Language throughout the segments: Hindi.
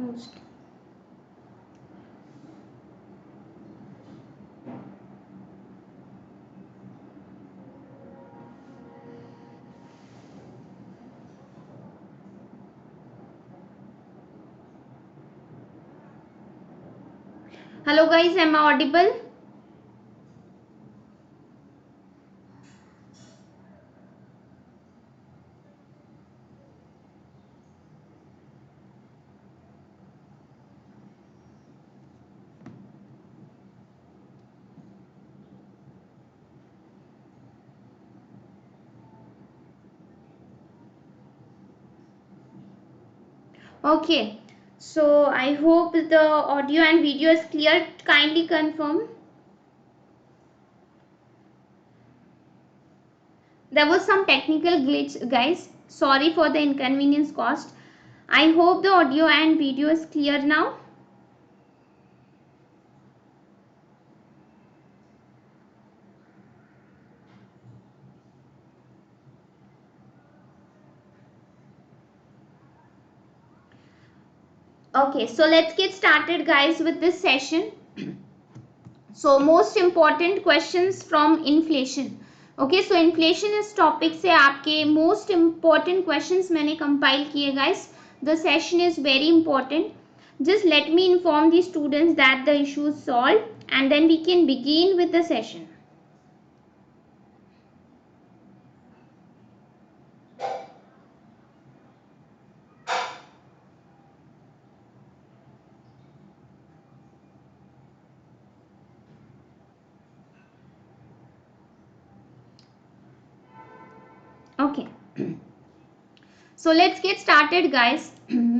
most. Hello guys, am I audible? Okay, so I hope the audio and video is clear. Kindly confirm. There was some technical glitch, guys. Sorry for the inconvenience caused. I hope the audio and video is clear now. Okay, so let's get started, guys, with this session. So most important questions from inflation. Okay, so inflation इस topic से आपके most important questions मैंने compile किए, guys. The session is very important. Just let me inform the students that the issue is solved and then we can begin with the session. Okay. So let's get started, guys.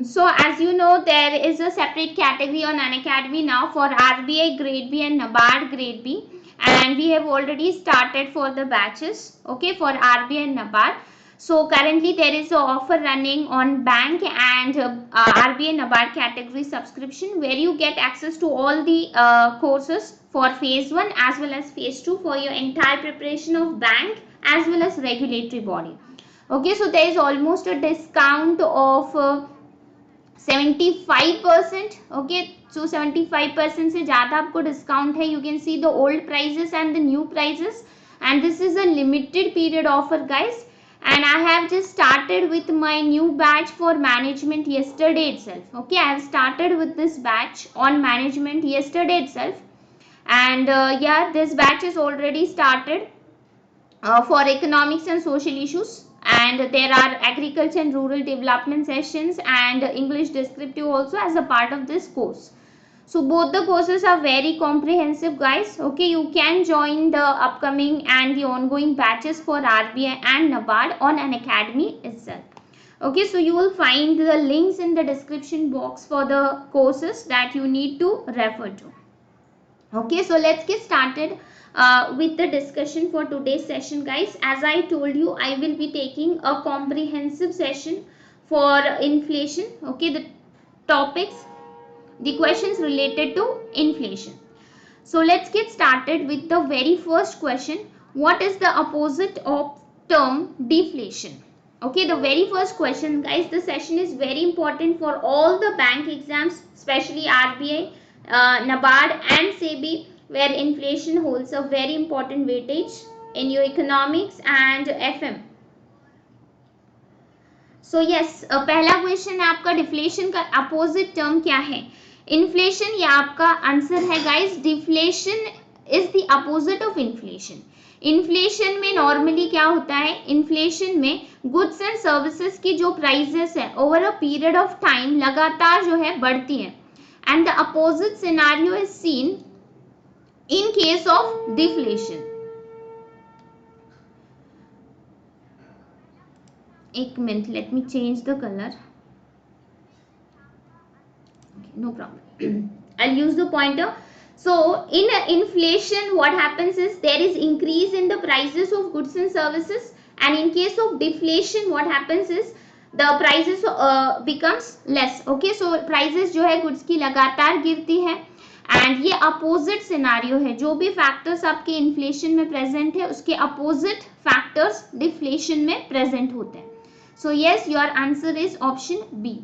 So as you know, there is a separate category on Unacademy now for RBI grade B and NABARD grade B, and we have already started for the batches, okay, for RBI and NABARD. So currently there is an offer running on bank and RBI and NABARD category subscription, where you get access to all the courses for phase 1 as well as phase 2 for your entire preparation of bank as well as regulatory body. Okay, so there is almost a discount of 75%. Okay, so 75% से ज़्यादा आपको discount है. You can see the old prices and the new prices, and this is a limited period offer, guys. And I have just started with my new batch for management yesterday itself. Okay, I have started with this batch on management yesterday itself, and yeah, this batch is already started for economics and social issues, and there are agriculture and rural development sessions and English descriptive also as a part of this course. So both the courses are very comprehensive, guys. Okay, you can join the upcoming and the ongoing batches for RBI and NABARD on Unacademy itself. Okay, so you will find the links in the description box for the courses that you need to refer to. Okay, so let's get started with the discussion for today's session, guys. As I told you, I will be taking a comprehensive session for inflation. Okay, the topics, the questions related to inflation. So let's get started with the very first question. What is the opposite of term deflation? Okay, the very first question, guys. The session is very important for all the bank exams, especially RBI, NABARD and SEBI, where inflation holds a very important weightage in your economics and FM. So yes, पहला क्वेश्चन है आपका, डिफ्लेशन का अपोजिट टर्म क्या है? इन्फ्लेशन, या आपका आंसर है guys, deflation is the opposite of inflation. Inflation में नॉर्मली क्या होता है? इन्फ्लेशन में गुड्स एंड सर्विसेज की जो प्राइसेस है over a period of time लगातार जो है बढ़ती है, and the opposite scenario is seen in case of deflation. एक minute, let me change the colour. No problem. I'll use the pointer. So in inflation, what happens is there is increase in the prices of goods and services, and in case of deflation, what happens is the prices becomes less. Okay, so prices जो है goods की लगातार गिरती है, and ये opposite scenario है. जो भी factors आपके inflation में present है, उसके opposite factors deflation में present होते हैं. So yes, your answer is option B.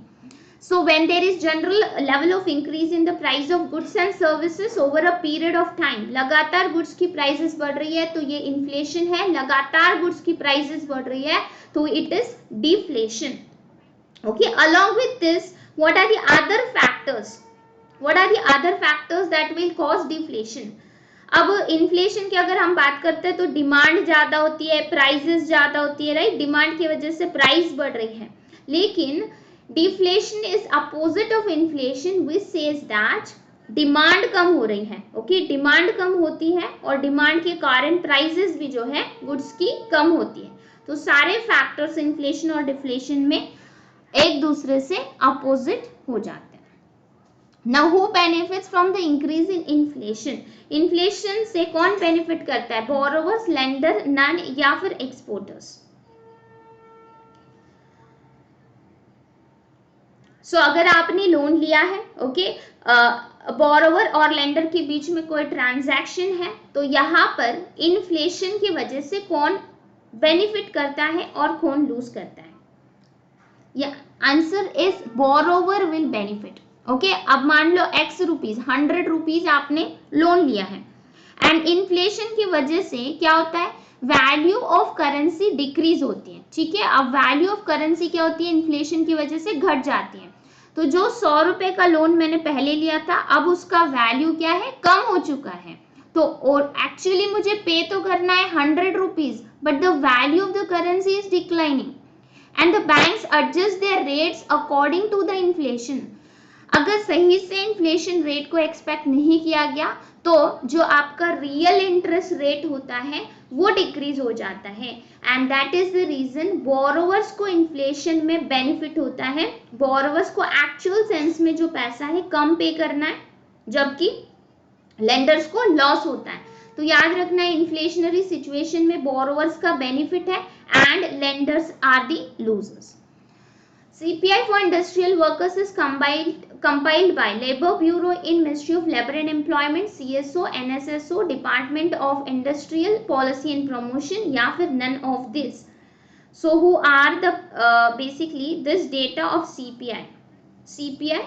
So when there is general level of increase in the price of goods and services over a period of time, लगातार goods की prices बढ़ रही है तो ये inflation है, लगातार goods की prices बढ़ रही है तो it is deflation. Okay, along with this, what are the other factors? What are the other factors that will cause deflation? अब इन्फ्लेशन की अगर हम बात करते हैं तो डिमांड ज्यादा होती है, प्राइसेस ज्यादा होती है, राइट? डिमांड की वजह से प्राइस बढ़ रही है. लेकिन deflation is opposite of inflation which says that demand कम हो रही है. ओके, डिमांड कम होती है और डिमांड के कारण प्राइसेस भी जो है गुड्स की कम होती है. तो सारे फैक्टर्स इन्फ्लेशन और डिफ्लेशन में एक दूसरे से अपोजिट हो जाते हैं. Now who benefits from the increase in inflation? Inflation से कौन बेनिफिट करता है? बोरोवर्स, लेंडर, नन या फिर एक्सपोर्टर्स? सो अगर आपने लोन लिया है, ओके, बोरोवर और लेंडर के बीच में कोई ट्रांजैक्शन है तो यहाँ पर इन्फ्लेशन की वजह से कौन बेनिफिट करता है और कौन लूज करता है? या answer is borrower will benefit. Okay, अब मान लो x रुपीज, 100 रुपीज आपने लोन लिया है एंड इन्फ्लेशन की वजह से क्या होता है? वैल्यू ऑफ करेंसी डिक्रीज होती है. ठीक है, अब वैल्यू ऑफ करेंसी क्या होती है? इन्फ्लेशन की वजह से घट जाती है. तो जो 100 रुपए का लोन मैंने पहले लिया था अब उसका वैल्यू क्या है? कम हो चुका है. तो और एक्चुअली मुझे पे तो करना है 100 rupees but the value of the currency is declining and the banks adjust their rates according to the inflation. अगर सही से इन्फ्लेशन रेट को एक्सपेक्ट नहीं किया गया तो जो आपका रियल इंटरेस्ट रेट होता है वो डिक्रीज हो जाता है and that is the reason borrowers को इन्फ्लेशन में बेनिफिट होता है. बोरोवर्स को एक्चुअल सेंस में जो पैसा है कम पे करना है जबकि लेंडर्स को लॉस होता है. तो याद रखना है इन्फ्लेशनरी सिचुएशन में बोरोवर्स का बेनिफिट है and lenders are the losers. CPI for industrial workers is compiled by Labor Bureau in Ministry of Labor and Employment, CSO, NSSO, Department of Industrial Policy and Promotion या फिर none of this. So who are the basically this data of CPI? CPI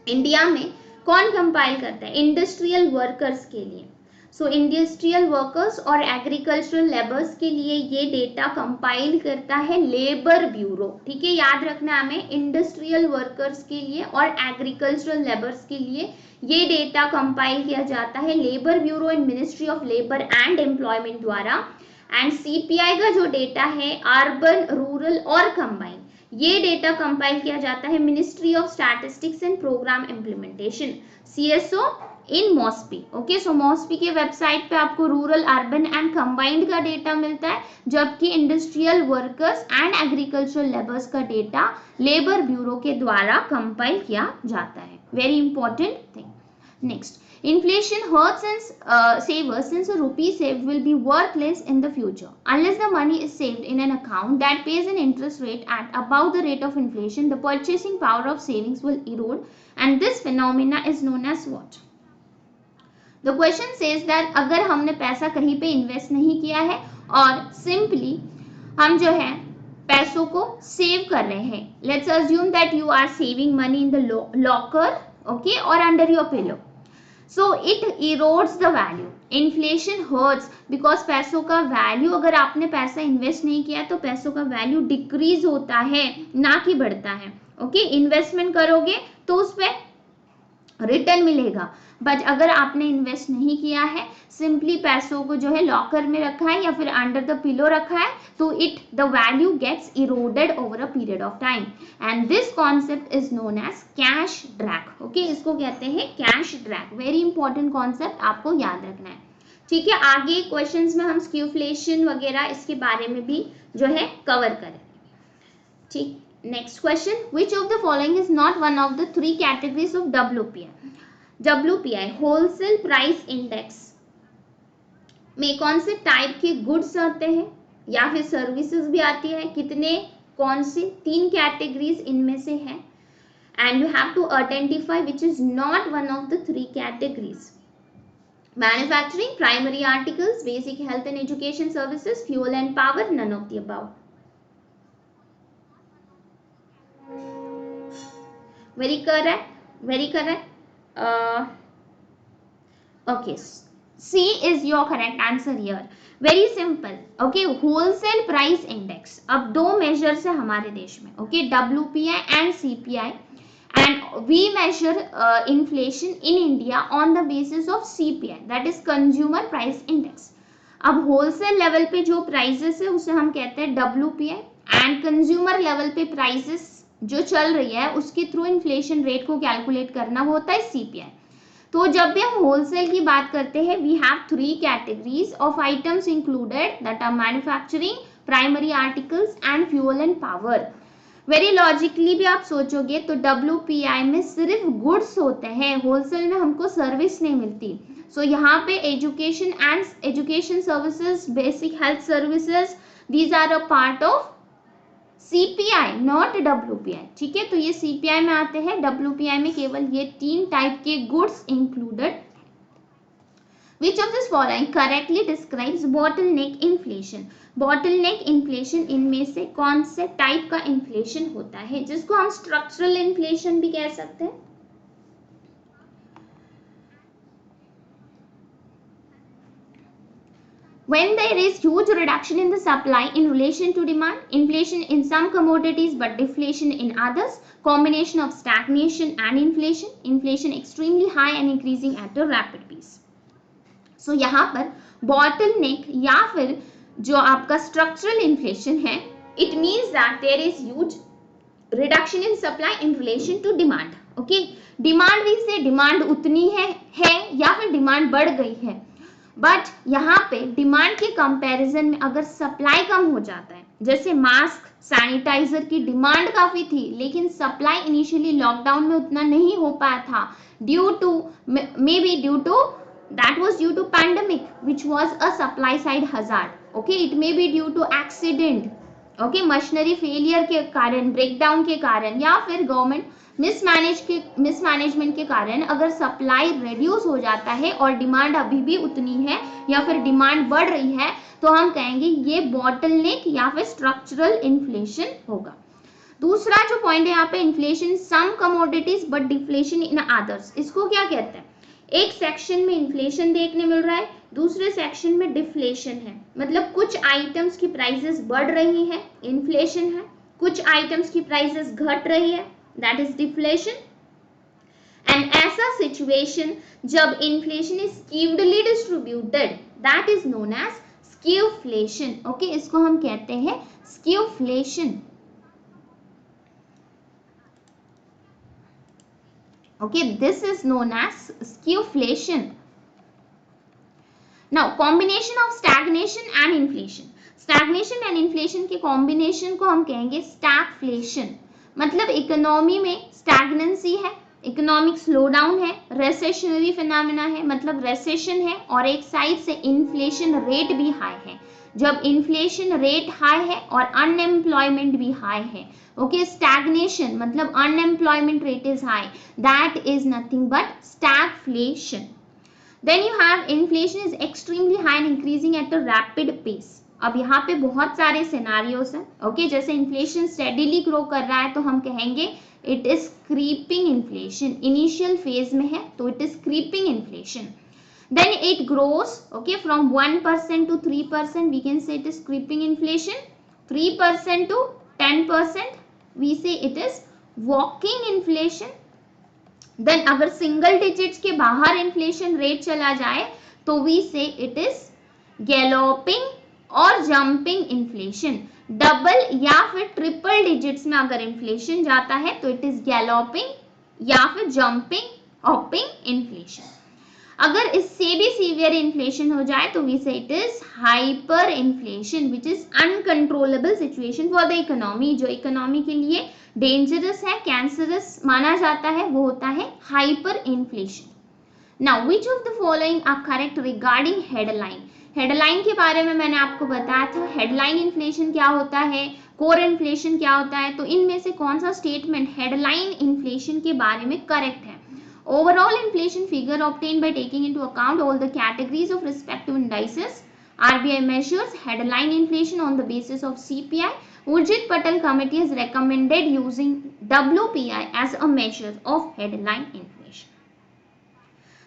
India में कौन कंपाइल करता है? इंडस्ट्रियल वर्कर्स के लिए. सो इंडस्ट्रियल वर्कर्स और एग्रीकल्चरल लेबर्स के लिए ये डेटा कंपाइल करता है लेबर ब्यूरो. ठीक है, याद रखना हमें इंडस्ट्रियल वर्कर्स के लिए और एग्रीकल्चरल लेबर्स के लिए ये डेटा कंपाइल किया जाता है labour bureau in ministry of labour and employment द्वारा. एंड सीपीआई का जो डेटा है अर्बन, रूरल और कंबाइन, ये डेटा कंपाइल किया जाता है ministry of statistics and programme implementation, CSO in MOSPI. Okay, so MOSPI के वेबसाइट पे आपको रूरल, अर्बन एंड कंबाइंड का डेटा मिलता है जबकि industrial workers and agricultural labours का डेटा लेबर ब्यूरो के द्वारा कंपाइल किया जाता है. Very important thing. Next, inflation hurts savers since a rupee saved will be worthless in the future unless the money is saved in an account that pays an interest rate at above the rate of inflation. The purchasing power of savings will erode and this phenomena is known as what? The question says that अगर हमने पैसा कहीं पे इन्वेस्ट नहीं किया है और सिंपली हम जो है पैसों को सेव कर रहे हैं. Let's assume that you are saving money in the locker, okay, और under your pillow. So it erodes the value. Inflation hurts because पैसों का वैल्यू, अगर आपने पैसा इन्वेस्ट नहीं किया तो पैसों का वैल्यू डिक्रीज होता है ना कि बढ़ता है. ओके, इन्वेस्टमेंट करोगे तो उस पर रिटर्न मिलेगा बट अगर आपने इन्वेस्ट नहीं किया है, सिंपली पैसों को जो है लॉकर में रखा है या फिर अंडर द पिलो रखा है तो the value gets eroded over a period of time and this concept is known as cash drag. Okay, इसको कहते हैं cash drag. Very important concept, आपको याद रखना है. ठीक है, आगे क्वेश्चंस में हम स्क्यूफ्लेशन वगैरह इसके बारे में भी जो है कवर करें. ठीक, next question, which of the following is not one of the 3 categories of WPI? WPI wholesale price index में कौन से टाइप के गुड्स आते हैं या फिर सर्विसेज भी आती है? कितने, कौन से 3 कैटेगरीज इनमें से है and you have to identify which is not one of the 3 categories. Manufacturing, primary articles, basic health and education services, fuel and power, none of the above. Very correct, very correct. Okay, C is your correct answer here. Very simple. Okay, wholesale price index, अब दो मेजर्स है हमारे देश में. Okay, WPI and CPI, and we measure inflation in India on the basis of CPI, that is consumer price index. अब होलसेल लेवल पे जो प्राइसेस है उसे हम कहते हैं WPI, एंड कंज्यूमर लेवल पे प्राइसेस जो चल रही है उसके थ्रू इन्फ्लेशन रेट को कैलकुलेट करना वो होता है CPI. तो जब भी हम होलसेल की बात करते हैं, we have 3 categories of items included, that are manufacturing, primary articles and fuel and power. Very logically भी आप सोचोगे तो WPI में सिर्फ गुड्स होते हैं, होलसेल में हमको सर्विस नहीं मिलती. सो यहाँ पे education and education services, basic health services, these are a part of CPI, not WPI. ठीक है, तो ये CPI में आते हैं, WPI में केवल ये 3 टाइप के goods included. Which of this following correctly describes bottleneck inflation? Bottleneck inflation इनमें से कौन से टाइप का इन्फ्लेशन होता है, जिसको हम स्ट्रक्चरल इन्फ्लेशन भी कह सकते हैं. When there is huge reduction in the supply in relation to demand, inflation in some commodities but deflation in others, combination of stagnation and inflation, inflation extremely high and increasing at a rapid pace. So यहाँ पर bottleneck या फिर जो आपका structural inflation है, it means that there is huge reduction in supply in relation to demand. Okay, demand भी से demand उतनी है या फिर demand बढ़ गई है, बट यहाँ पे डिमांड के कंपैरिजन में अगर सप्लाई कम हो जाता है, जैसे मास्क, सैनिटाइजर की डिमांड काफी थी लेकिन सप्लाई इनिशियली लॉकडाउन में उतना नहीं हो पाया था, due to maybe due to that was due to pandemic which was a supply side hazard. Okay, it may be due to accident, okay, machinery failure के कारण, ब्रेकडाउन के कारण, या फिर गवर्नमेंट मिसमैनेजमेंट के कारण अगर सप्लाई रिड्यूस हो जाता है और डिमांड अभी भी उतनी है या फिर डिमांड बढ़ रही है, तो हम कहेंगे ये बॉटलनेक या फिर स्ट्रक्चरल इन्फ्लेशन होगा. दूसरा जो पॉइंट है यहाँ पे, inflation some commodities but deflation in others. इसको क्या कहते हैं, एक सेक्शन में इन्फ्लेशन देखने मिल रहा है, दूसरे सेक्शन में डिफ्लेशन है, मतलब कुछ आइटम्स की प्राइसेस बढ़ रही है, इन्फ्लेशन है, कुछ आइटम्स की प्राइसेस घट रही है, दैट इज डिफ्लेशन. एंड ऐसा सिचुएशन जब inflation is skewedly distributed, that is known as skewflation. Okay, इसको हम कहते हैं skewflation. Okay, this is known as skewflation. Now, combination of stagnation and inflation. Stagnation and inflation के combination को हम कहेंगे stagflation. मतलब इकोनॉमी में stagnancy है, इकोनॉमिक स्लोडाउन है, रेसेशनरी फिनोमेना है, मतलब रेसेशन है, और एक साइड से इन्फ्लेशन रेट भी हाई है. जब इन्फ्लेशन रेट हाई है और अनएम्प्लॉयमेंट भी हाई है, ओके, स्टैग्नेशन मतलब unemployment rate is high, that is nothing but stagflation. Then you have inflation is extremely high and increasing at a rapid pace. अब यहाँ पे बहुत सारे सिनारियोस हैं, ओके, जैसे इन्फ्लेशन स्टेडीली ग्रो कर रहा है तो हम कहेंगे it is creeping inflation. Initial phase में है तो it is creeping inflation. Then it grows, okay, from 1% to 3%, we can say it is creeping inflation. 3% to 10%, we say it is walking inflation. Then अगर single digits के बाहर inflation rate चला जाए तो we say it is galloping और jumping inflation. डबल या फिर ट्रिपल डिजिट्स में अगर inflation जाता है तो it is galloping या फिर jumping, hopping inflation. अगर इससे भी सीवियर इन्फ्लेशन हो जाए तो we say it is hyper inflation, which is uncontrollable situation for the economy. जो इकोनॉमी के लिए डेंजरस है, कैंसरस माना जाता है, वो होता है hyper inflation. Now which of the following are correct regarding headline. Headline के बारे में मैंने आपको बताया था, हेडलाइन इन्फ्लेशन क्या होता है, कोर इन्फ्लेशन क्या होता है, तो इनमें से कौन सा स्टेटमेंट हेडलाइन इन्फ्लेशन के बारे में करेक्ट है. Overall inflation figure obtained by taking into account all the categories of respective indices. RBI measures headline inflation on the basis of CPI, Urjit Patel committee has recommended using WPI as a measure of headline inflation.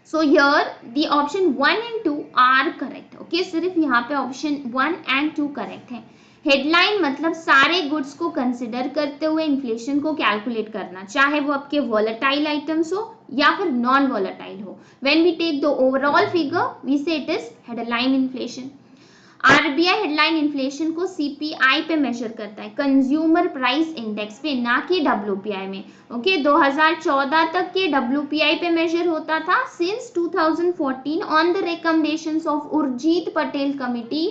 So here the option 1 and 2 are correct. Okay, सिर्फ यहाँ पे option 1 and 2 correct है. हेडलाइन मतलब सारे गुड्स को कंसिडर करते हुए इन्फ्लेशन को कैलकुलेट करना, चाहे वो आपके वॉलेटाइल आइटम्स हो या फिर नॉन वॉलेटाइल हो. When we take the overall figure we say it is headline inflation. RBI headline inflation को सीपीआई पे मेजर करता है, कंज्यूमर प्राइस इंडेक्स पे, ना कि डब्ल्यूपीआई में. ओके 2014 तक के डब्ल्यूपीआई पे मेजर होता था. Since 2014 on the recommendations of Urjit Patel committee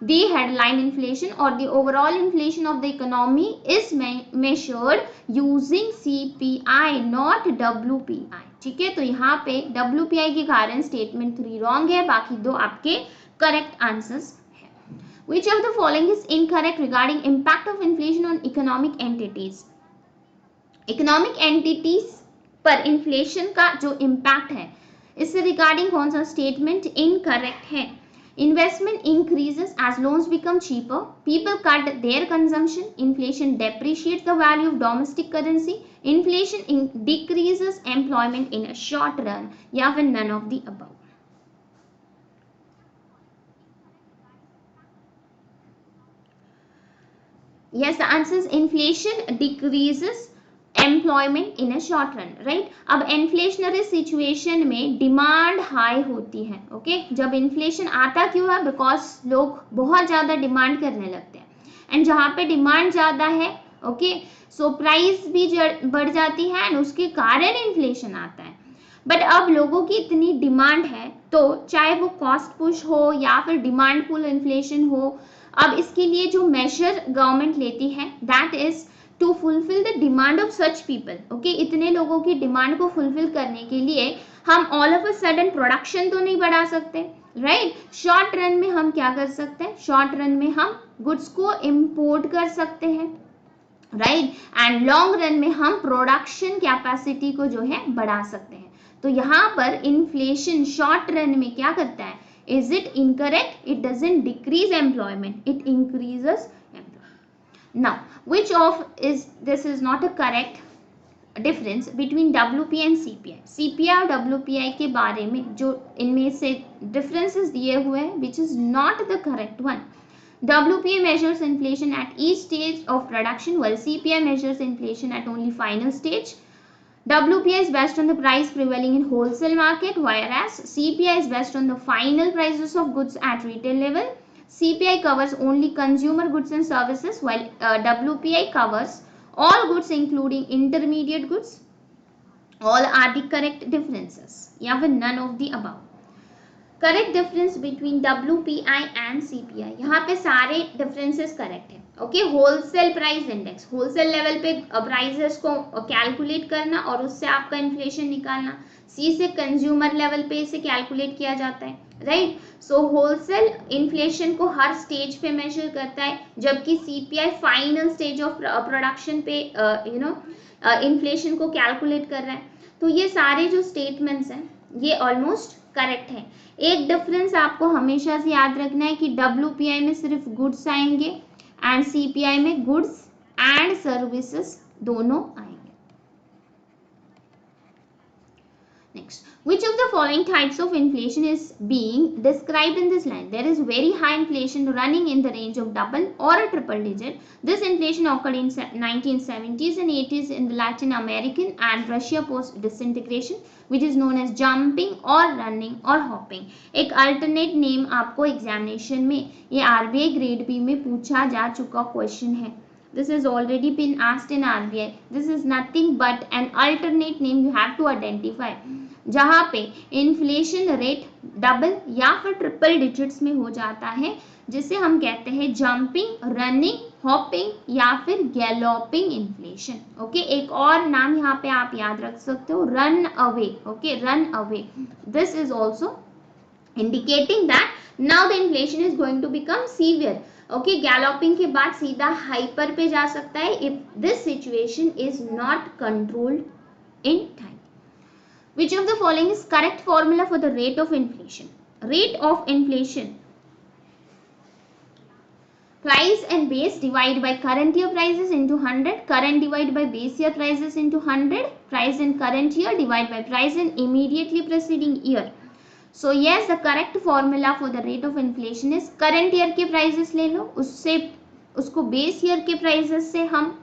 the headline inflation or the overall inflation of the economy is measured using CPI not WPI. ठीक है, तो यहाँ पे WPI के कारण स्टेटमेंट 3 रॉन्ग है, बाकी दो आपके करेक्ट आंसर्स है. Which of the following is incorrect regarding impact of inflation on economic entities? Economic entities पर इन्फ्लेशन का जो इम्पैक्ट है, इससे रिगार्डिंग कौन सा स्टेटमेंट इनकरेक्ट है? Investment increases as loans become cheaper. People cut their consumption. Inflation depreciates the value of domestic currency. Inflation decreases employment in a short run. या फिर none of the above. Yes, the answer is inflation decreases employment in a short run. Right, अब इन्फ्लेशनरी सिचुएशन में डिमांड हाई होती है. ओके जब इन्फ्लेशन आता क्यों है? बिकॉज लोग बहुत ज़्यादा डिमांड करने लगते हैं, एंड जहाँ पे डिमांड ज़्यादा है ओके सो प्राइस भी बढ़ जाती है एंड उसके कारण इन्फ्लेशन आता है. बट अब लोगों की इतनी डिमांड है तो चाहे वो कॉस्ट पुश हो या फिर डिमांड पुल इन्फ्लेशन हो, अब इसके लिए जो मेजर गवर्नमेंट लेती है that is to fulfill the demand of such people. Okay इतने लोगों की डिमांड को फुलफिल करने के लिए हम all of a sudden production तो नहीं बढ़ा सकते. राइट, शॉर्ट रन में हम क्या कर सकते हैं? शॉर्ट रन में हम गुड्स को इंपोर्ट कर सकते हैं. राइट, एंड लॉन्ग रन में हम प्रोडक्शन कैपेसिटी को जो है बढ़ा सकते हैं. तो यहाँ पर इन्फ्लेशन शॉर्ट रन में क्या करता है? Is it incorrect? It doesn't decrease employment, it increases. Now, which of this is not a correct difference between WPI and CPI? CPI और WPI के बारे में जो इनमें से differences दिए हुए हैं, which is not the correct one. WPI measures inflation at each stage of production, while CPI measures inflation at only final stage. WPI is based on the price prevailing in wholesale market, whereas CPI is based on the final prices of goods at retail level. CPI covers only consumer goods and services, while WPI covers all goods including intermediate goods. All are the correct differences. या फिर none of the above. Correct difference between WPI and CPI, यहाँ पे सारे डिफरेंसेस करेक्ट है. Okay wholesale price index, wholesale level पे प्राइसेस को कैलकुलेट करना और उससे आपका इन्फ्लेशन निकालना. सी से कंज्यूमर लेवल पे इसे कैलकुलेट किया जाता है. राइट, सो होलसेल इन्फ्लेशन को हर स्टेज पे मेजर करता है, जबकि CPI final stage of production पे इन्फ्लेशन को कैलकुलेट कर रहा है. तो ये सारे जो स्टेटमेंट्स हैं ये ऑलमोस्ट करेक्ट है. एक डिफरेंस आपको हमेशा से याद रखना है कि WPI में सिर्फ गुड्स आएंगे एंड CPI में गुड्स एंड सर्विसेज दोनों आएंगे. Next, which of the following types of inflation is being described in this line? There is very high inflation running in the range of double or a triple digit. This inflation occurred in 1970s and 80s in the Latin American and Russia post disintegration, which is known as jumping or running or hopping. एक alternate name आपको examination में ये RBI grade B में पूछा जा चुका question है. This has already been asked in RBI. This is nothing but an alternate name you have to identify. जहाँ पे इन्फ्लेशन रेट डबल या फिर ट्रिपल डिजिट्स में हो जाता है, जिसे हम कहते हैं जंपिंग, रनिंग, हॉपिंग या फिर गैलोपिंग इन्फ्लेशन. ओके एक और नाम यहाँ पे आप याद रख सकते हो, run away. Okay run away, this is also indicating that now the inflation is going to become severe. Okay galloping के बाद सीधा हाइपर पे जा सकता है if this situation is not controlled in time. Which of the following is correct formula for the rate of inflation? Rate of inflation Price and base divide by current year prices into 100, current divide by base year prices into 100, price in current year divide by price in immediately preceding year. So yes, the correct formula for the rate of inflation is current year के prices ले लो, उससे उसको base year के prices से हम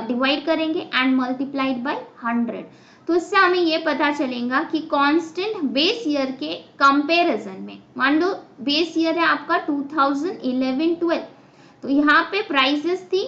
डिवाइड करेंगे एंड मल्टीप्लाइड बाय 100. तो इससे हमें ये पता चलेगा कि कांस्टेंट बेस ईयर के कंपैरिजन में, मान लो बेस ईयर है आपका 2011-12, तो यहाँ पे प्राइसेस थी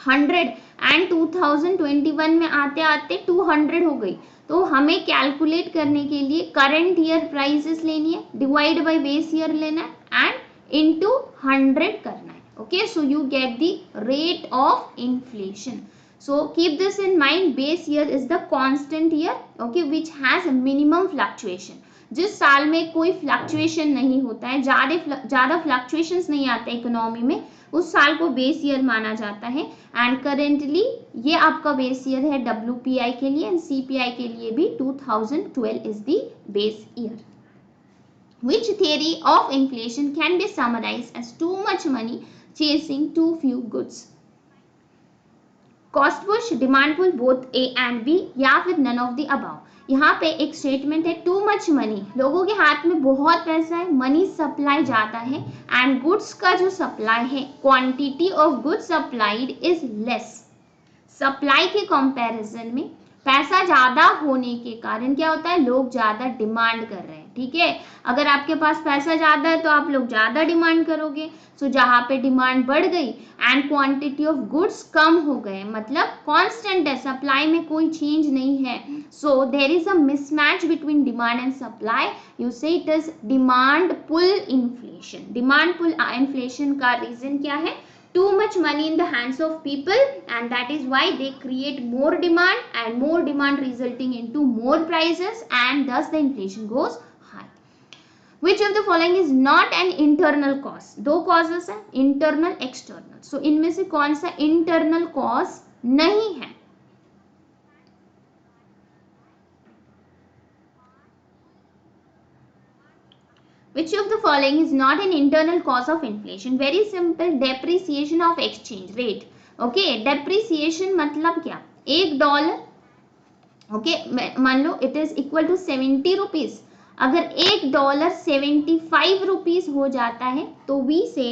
100 एंड 2021 में आते आते 200 हो गई. तो हमें कैलकुलेट करने के लिए करंट ईयर प्राइसेस लेनी है, डिवाइड बाय बेस ईयर लेना है एंड इनटू 100 करना है. Okay, so you get the rate of inflation. So keep this in mind, base year is the constant year, okay, which has a minimum fluctuation. जिस साल में कोई फ्लक्चुएशन नहीं होता है, ज़्यादा फ्लक्चुएशंस नहीं आते इकोनॉमी में, उस साल को बेस ईयर माना जाता है. एंड करेंटली ये आपका बेस ईयर है WPI के लिए एंड CPI के लिए भी 2012 is the base year. Which theory of inflation can be summarized as too much money chasing too few goods? Cost push, demand pull, both A and B, या फिर none of the above. यहाँ पे एक स्टेटमेंट है टू मच मनी, लोगों के हाथ में बहुत पैसा है, मनी सप्लाई जाता है एंड गुड्स का जो सप्लाई है, quantity of goods supplied is less. Supply के कंपैरिजन में पैसा ज्यादा होने के कारण क्या होता है, लोग ज्यादा डिमांड कर रहे हैं. ठीक है, अगर आपके पास पैसा ज्यादा है तो आप लोग ज्यादा डिमांड करोगे. सो जहां पे डिमांड बढ़ गई एंड क्वांटिटी ऑफ गुड्स कम हो गए, मतलब कांस्टेंट है, सप्लाई में कोई चेंज नहीं है. So there is a mismatch between demand and supply. You say it is demand pull inflation. Demand pull inflation का रीजन क्या है, too much money in the hands of people, and that is why they create more demand, and more demand resulting into more prices, and thus the inflation goes high. Which of the following is not an internal cause? दो causes है, internal external. so इनमें से कौन सा internal cause नहीं है? Which of the following is not an internal cause of inflation? Very simple, depreciation of exchange rate. Okay, depreciation मतलब क्या, $1, okay, मान लो it is equal to 70 rupees. अगर $1 75 rupees हो जाता है तो we say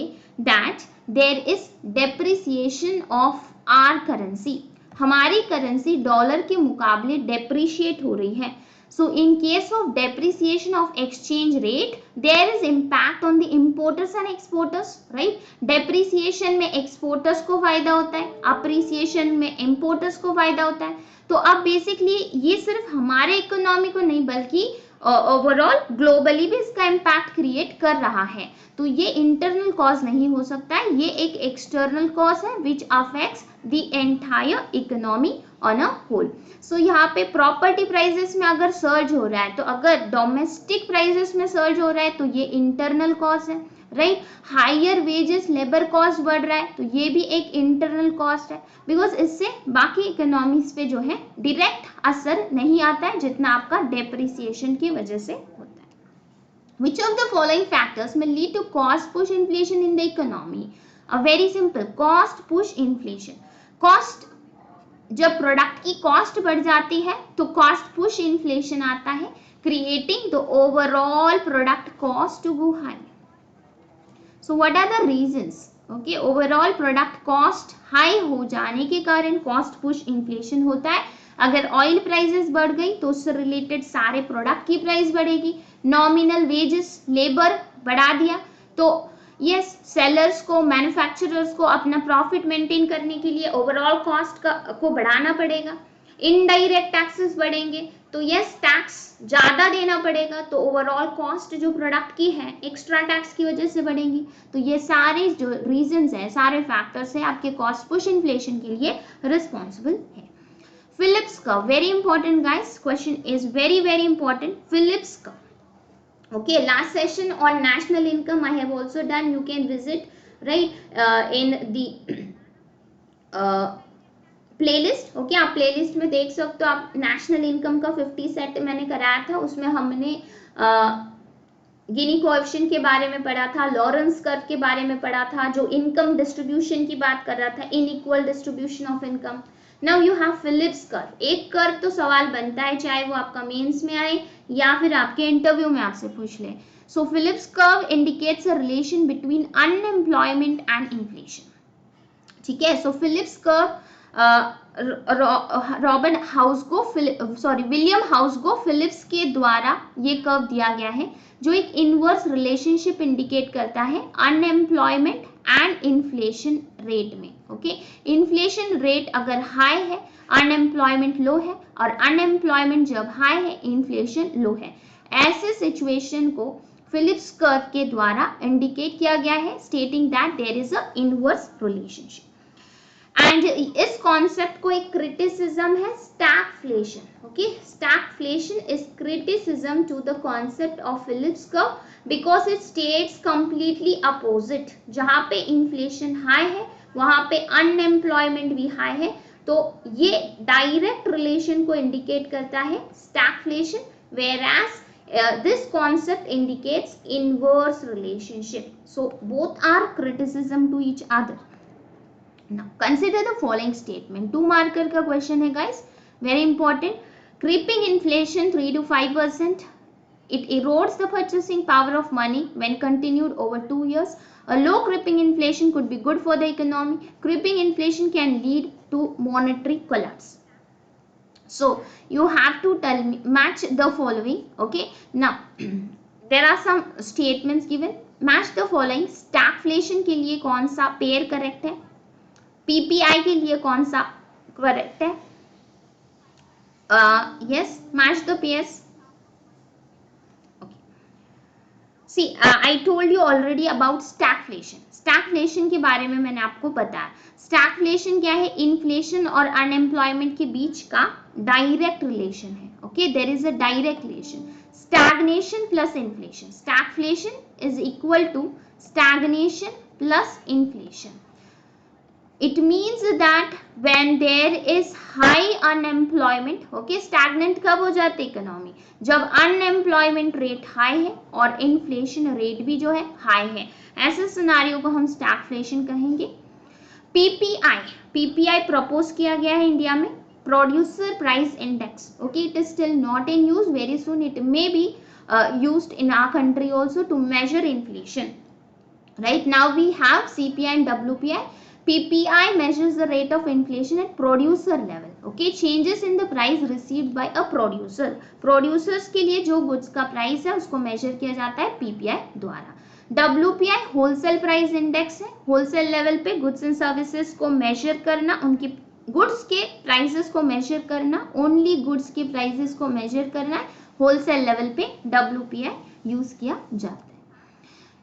that there is depreciation of our currency. हमारी करेंसी डॉलर के मुकाबले डेप्रिशिएट हो रही है. So in case of depreciation of exchange rate, there is impact on the importers and exporters, right? Depreciation में exporters को फायदा होता है, appreciation में importers को फायदा होता है. तो अब बेसिकली ये सिर्फ हमारे इकोनॉमी को नहीं बल्कि ओवरऑल ग्लोबली भी इसका इम्पैक्ट क्रिएट कर रहा है. तो ये इंटरनल कॉज नहीं हो सकता है, ये एक एक्सटर्नल कॉज है which affects the entire economy on a whole. So यहाँ पे प्रॉपर्टी प्राइसेस में अगर सर्ज हो रहा है, तो अगर डोमेस्टिक प्राइसेस में सर्ज हो रहा है तो ये इंटरनल कॉज है, right. Higher wages, labour cost बढ़ रहा है तो ये भी एक इंटरनल कॉस्ट है, बिकॉज इससे बाकी इकोनॉमीज पे जो है डायरेक्ट असर नहीं आता है जितना आपका डेप्रिसिएशन की वजह से होता है. Which of the following factors may lead to cost push inflation in the economy? A very simple, cost push inflation. Cost, जब प्रोडक्ट की कॉस्ट बढ़ जाती है तो कॉस्ट पुश इन्फ्लेशन आता है, creating the overall product cost to go high. So what are the reasons? Okay, overall product cost high हो जाने के कारण कॉस्ट पुश इन्फ्लेशन होता है. अगर ऑयल प्राइसेस बढ़ गई तो उससे रिलेटेड सारे प्रोडक्ट की प्राइस बढ़ेगी. नॉमिनल वेजेस, लेबर बढ़ा दिया तो यस, सेलर्स को, मैन्युफैक्चरर्स को अपना प्रॉफिट मेंटेन करने के लिए ओवरऑल कॉस्ट को बढ़ाना पड़ेगा. इनडायरेक्ट टैक्सेस बढ़ेंगे तो यस, टैक्स ज़्यादा देना पड़ेगा, तो ओवरऑल कॉस्ट जो प्रोडक्ट की है एक्स्ट्रा टैक्स की वजह से बढ़ेगी. तो ये सारे जो रीजंस हैं, सारे फैक्टर्स हैं आपके कॉस्ट पुश इन्फ्लेशन के लिए रिस्पॉन्सिबल है. फिलिप्स का, very important guys, question is very very important. Phillips का, okay, last session on national income I have also done. You can visit, right, in the playlist. okay, आप playlist में देख सकते हो. आप national income का 50 सेट मैंने कराया था, उसमें हमने गिनी कोएफिशिएंट के बारे में पढ़ा था, लॉरेंस कर्व के बारे में पढ़ा था, जो इनकम डिस्ट्रीब्यूशन की बात कर रहा था, inequal distribution of income. Now you have Phillips curve. एक कर्व तो सवाल बनता है, चाहे वो आपका मेंस में आए या फिर आपके इंटरव्यू में आपसे पूछ ले। So Phillips curve indicates a relation between unemployment and inflation. ठीक है, so Phillips curve William Housego Phillips के द्वारा ये कर्व दिया गया है, जो एक इनवर्स रिलेशनशिप इंडिकेट करता है अनएम्प्लॉयमेंट एंड इन्फ्लेशन रेट में। ओके, इन्फ्लेशन रेट अगर हाई है, अनएम्प्लॉयमेंट लो है, और अनएम्प्लॉयमेंट जब हाई है, इन्फ्लेशन लो है। ऐसे सिचुएशन को फिलिप्स कर्व के द्वारा इंडिकेट किया गया है, stating that there is a inverse relationship. And इस कॉन्सेप्ट को एक क्रिटिसिज्म है stagflation. Okay, stagflation is criticism to the concept of Phillips curve because it states completely opposite. जहां पे इन्फ्लेशन हाई है, वहां पे अनएम्प्लॉयमेंट भी हाई है, तो ये डायरेक्ट रिलेशन को इंडिकेट करता है stagflation, whereas this concept indicates inverse relationship. So both are criticism to each other. Now consider the following statement. 2 marker का question है guys, very important. Creeping inflation 3 to 5%. It erodes the purchasing power of money when continued over 2 years. A low creeping inflation could be good for the economy. Creeping inflation can lead to monetary collapse. So you have to tell me, match the following. Okay, now there are some statements given. Match the following. Stagflation के लिए कौन सा पेयर करेक्ट है, पीपीआई के लिए कौन सा करेक्ट है? yes, match the pairs. Okay, see, I told you already about stagflation. Stagflation के बारे में मैंने आपको बताया। स्टैगफ्लेशन क्या है? इन्फ्लेशन और अनएम्प्लॉयमेंट के बीच का डायरेक्ट रिलेशन है। Okay, there is a direct relation. Stagnation plus inflation, stagflation is equal to stagnation plus inflation. It means that when there is high unemployment, okay, stagnant कब हो जाती है इकोनॉमी? जब अनएम्प्लॉयमेंट रेट हाई है और इन्फ्लेशन रेट भी जो है हाई है। ऐसे सिनारियो को हम स्टैगफ्लेशन कहेंगे। पीपीआई प्रपोज किया गया है इंडिया में, producer price index. Okay, it is still not in use, very soon it may be used in our country also to measure inflation. Right now we have CPI and WPI. PPI measures the rate of inflation at producer level. Okay, changes in the price received by a producer. Producers के लिए जो goods का price है उसको measure किया जाता है PPI द्वारा। WPI wholesale price index है, wholesale level पे goods and services को measure करना, उनकी goods के prices को measure करना, only goods के prices को measure करना है, wholesale level पे WPI use किया जाता है।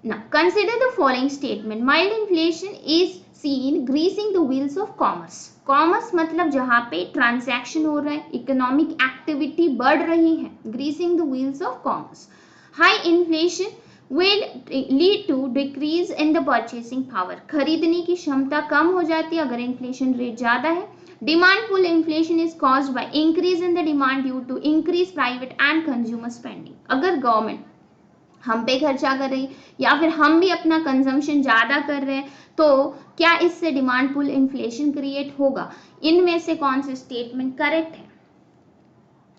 Now consider the following statement. Mild inflation is seen greasing the wheels of commerce. Commerce मतलब जहाँ पे transaction हो रहा है, economic activity बढ़ रही है, greasing the wheels of commerce. High inflation will lead to decrease in the purchasing power. खरीदने की क्षमता कम हो जाती है अगर inflation rate ज़्यादा है। Demand pull inflation is caused by increase in the demand due to increased private and consumer spending. अगर गवर्नमेंट हम पे खर्चा कर रही या फिर हम भी अपना कंजम्पशन ज्यादा कर रहे हैं, तो क्या इससे डिमांड पुल इन्फ्लेशन क्रिएट होगा? इनमें से कौन से स्टेटमेंट करेक्ट है?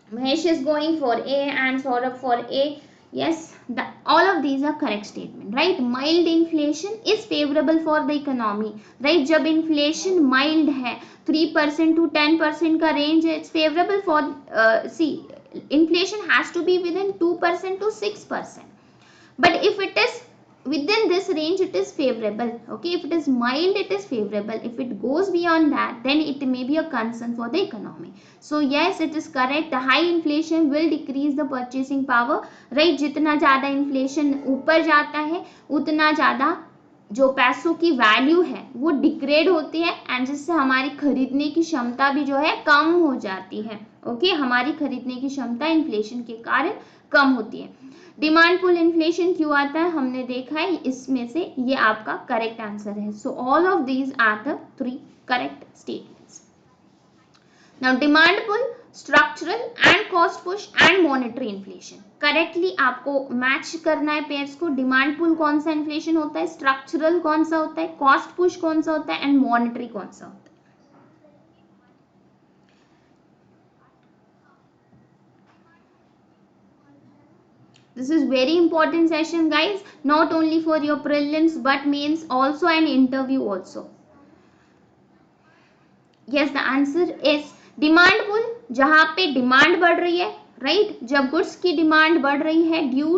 Mahesh is going for A and Saurabh for a. yes, all of these are correct statement, right? Mild inflation is favorable for the economy, right? जब inflation mild है, 3% to 10% का range है, it's favorable for see, inflation has to be within 2% to 6%. But if it is within this range, it is favorable. Okay, if it is mild, it is favorable. If it goes beyond that, then it may be a concern for the economy. So yes, it is correct. The high inflation will decrease the purchasing power, right? जितना ज़्यादा inflation ऊपर जाता है, उतना ज़्यादा जो पैसों की वैल्यू है वो डिग्रेड होती है, एंड जिससे हमारी खरीदने की क्षमता भी जो है कम हो जाती है। ओके, हमारी खरीदने की क्षमता इन्फ्लेशन के कारण कम होती है। डिमांड पुल इन्फ्लेशन क्यों आता है हमने देखा है, इसमें से ये आपका करेक्ट आंसर है। So all of these are the 3 correct statements. Now demand pull structural and cost push and monetary inflation. Correctly आपको मैच करना है पेयर्स को। डिमांड पुल कौन सा इन्फ्लेशन होता है, स्ट्रक्चरल कौन सा होता है, कॉस्ट पुश कौन सा होता है एंड मॉनेटरी कौन सा होता है। This is very important session guys, not only for your prelims but mains also and interview also. Yes, the answer is demand pull, जहां पे डिमांड बढ़ रही है, राइट, जब गुड्स की डिमांड बढ़ रही है due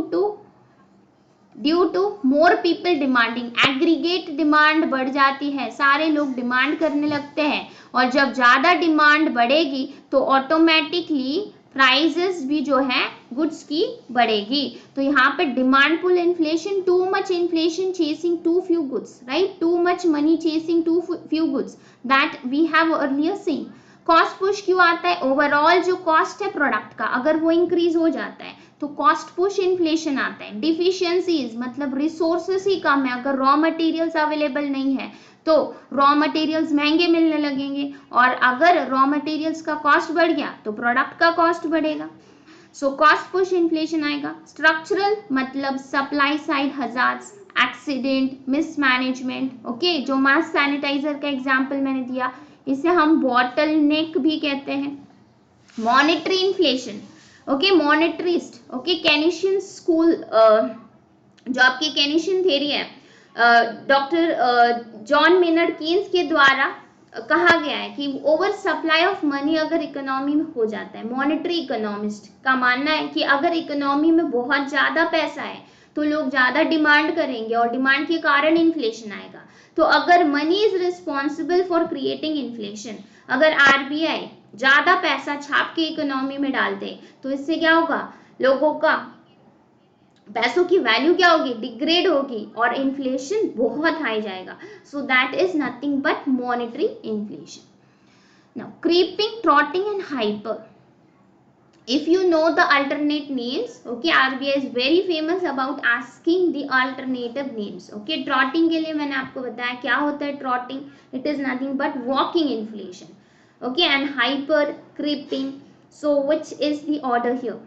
to more people demanding, aggregate demand बढ़ जाती है, सारे लोग डिमांड करने लगते हैं, और जब ज्यादा डिमांड बढ़ेगी तो ऑटोमेटिकली प्राइजेस भी जो है गुड्स की बढ़ेगी। तो यहाँ पे demand pull inflation, too much inflation chasing too few goods, right, too much money chasing too few goods, that we have earlier seen. Cost push क्यों आता है, ओवरऑल जो कॉस्ट है प्रोडक्ट का अगर वो इंक्रीज हो जाता है तो कॉस्ट पुश इन्फ्लेशन आता है। डिफिशियंसीज मतलब रिसोर्सेस ही कम है, अगर रॉ मटेरियल्स अवेलेबल नहीं है तो रॉ मटेरियल्स महंगे मिलने लगेंगे, और अगर रॉ मटेरियल्स का कॉस्ट बढ़ गया तो प्रोडक्ट का कॉस्ट बढ़ेगा, सो कॉस्ट पुश इन्फ्लेशन आएगा। स्ट्रक्चरल मतलब supply side hazards, accident, mismanagement, okay, जो मास सैनिटाइजर का एग्जांपल मैंने दिया इसे हम बॉटल नेक भी कहते हैं। Monetary inflation, okay, monetarist, okay, Keynesian school, जो आपकी केनिशियन थ्योरी है, डॉक्टर जॉन मेनर्ड कीन्स के द्वारा कहा गया है कि ओवर सप्लाई ऑफ मनी अगर इकोनॉमी में हो जाता है, मॉनेटरी इकोनॉमिस्ट का मानना है कि अगर इकोनॉमी में बहुत ज्यादा पैसा है तो लोग ज्यादा डिमांड करेंगे और डिमांड के कारण इन्फ्लेशन आएगा। तो अगर money is responsible for creating inflation, अगर आरबीआई ज्यादा पैसा छाप के इकोनॉमी में डाल दे तो इससे क्या होगा, लोगों का पैसों की वैल्यू क्या होगी, डिग्रेड होगी और इन्फ्लेशन बहुत हाई जाएगा। So that is nothing but monetary inflation. Now creeping, trotting and hyper, if you know the alternate names, okay, RBI is very famous about asking the alternative names, okay। trotting के लिए मैंने आपको बताया क्या होता है trotting, it is nothing but walking inflation, okay, and hyper, creeping, so which is the order here?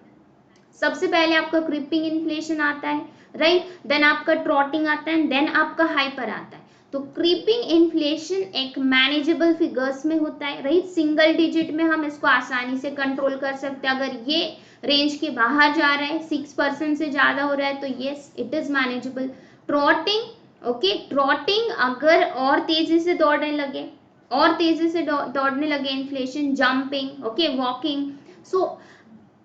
सबसे पहले आपका क्रीपिंग इन्फ्लेशन आता है, राइट, देन आपका ट्रॉटिंग आता है, देन आपका हाइपर आता है। तो क्रीपिंग इन्फ्लेशन एक मैनेजेबल फिगर्स में होता है, राइट, सिंगल डिजिट में हम इसको आसानी से कंट्रोल कर सकते हैं। अगर ये रेंज के बाहर जा रहा है, 6% से ज्यादा हो रहा है तो yes it is manageable. Trotting, okay, trotting अगर और तेजी से दौड़ने लगे, और तेजी से दौड़ने लगे inflation, jumping, okay, walking, so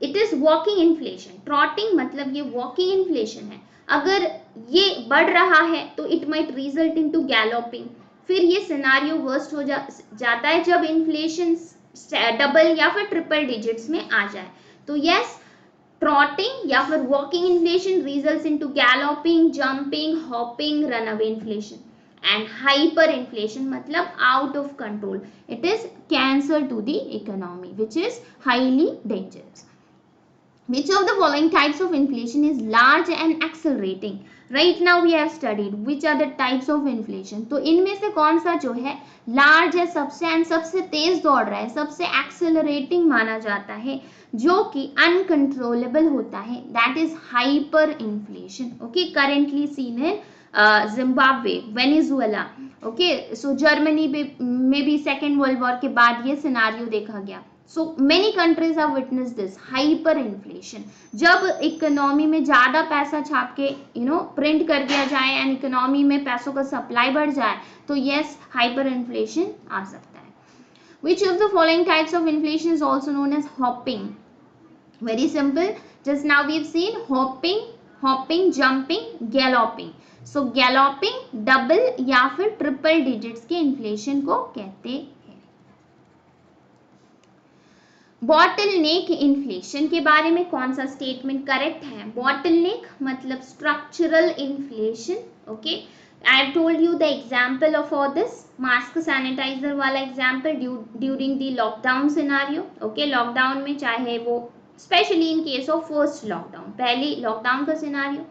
it is walking inflation. Trotting मतलब ये वॉकिंग इन्फ्लेशन है, अगर ये बढ़ रहा है तो it might result into galloping. फिर ये सिनारियो वर्स्ट हो जाता है जब इन्फ्लेशन डबल या फिर ट्रिपल डिजिट्स में आ जाए। तो यस, ट्रॉटिंग या फिर walking inflation results into galloping, jumping, hopping, runaway inflation. And hyper inflation मतलब out of control, it is cancer to the economy which is highly dangerous. Which of the following types of inflation is large and accelerating? Right now we have studied which are the types of inflation. तो इनमें से कौन सा जो है लार्ज है सबसे एंड सबसे तेज दौड़ रहा है, सबसे एक्सेलरेटिंग माना जाता है, जो कि अनकंट्रोलेबल होता है, that is hyper inflation, okay, currently seen in Zimbabwe, Venezuela, okay, so Germany में भी सेकेंड वर्ल्ड वॉर के बाद ये सिनारियो देखा गया। So many countries have witnessed this hyperinflation. जब इकोनॉमी में ज्यादा पैसा छाप के प्रिंट कर दिया जाए एंड इकोनॉमी में पैसों का सप्लाई बढ़ जाए तो यस हाइपर इन्फ्लेशन आ सकता है। Which of the following types of inflation is also known as hopping? Very simple. Just now we have seen hopping, jumping, galloping. So galloping double या फिर ट्रिपल डिजिट्स के इन्फ्लेशन को कहते हैं। बॉटल नेक इन्फ्लेशन के बारे में कौन सा स्टेटमेंट करेक्ट है? बॉटल नेक मतलब structural inflation, okay. I have told you the example of all this, mask sanitiser वाला example during the lockdown scenario, okay, lockdown में चाहे वो specially in case of first lockdown, पहली लॉकडाउन का सिनारियो,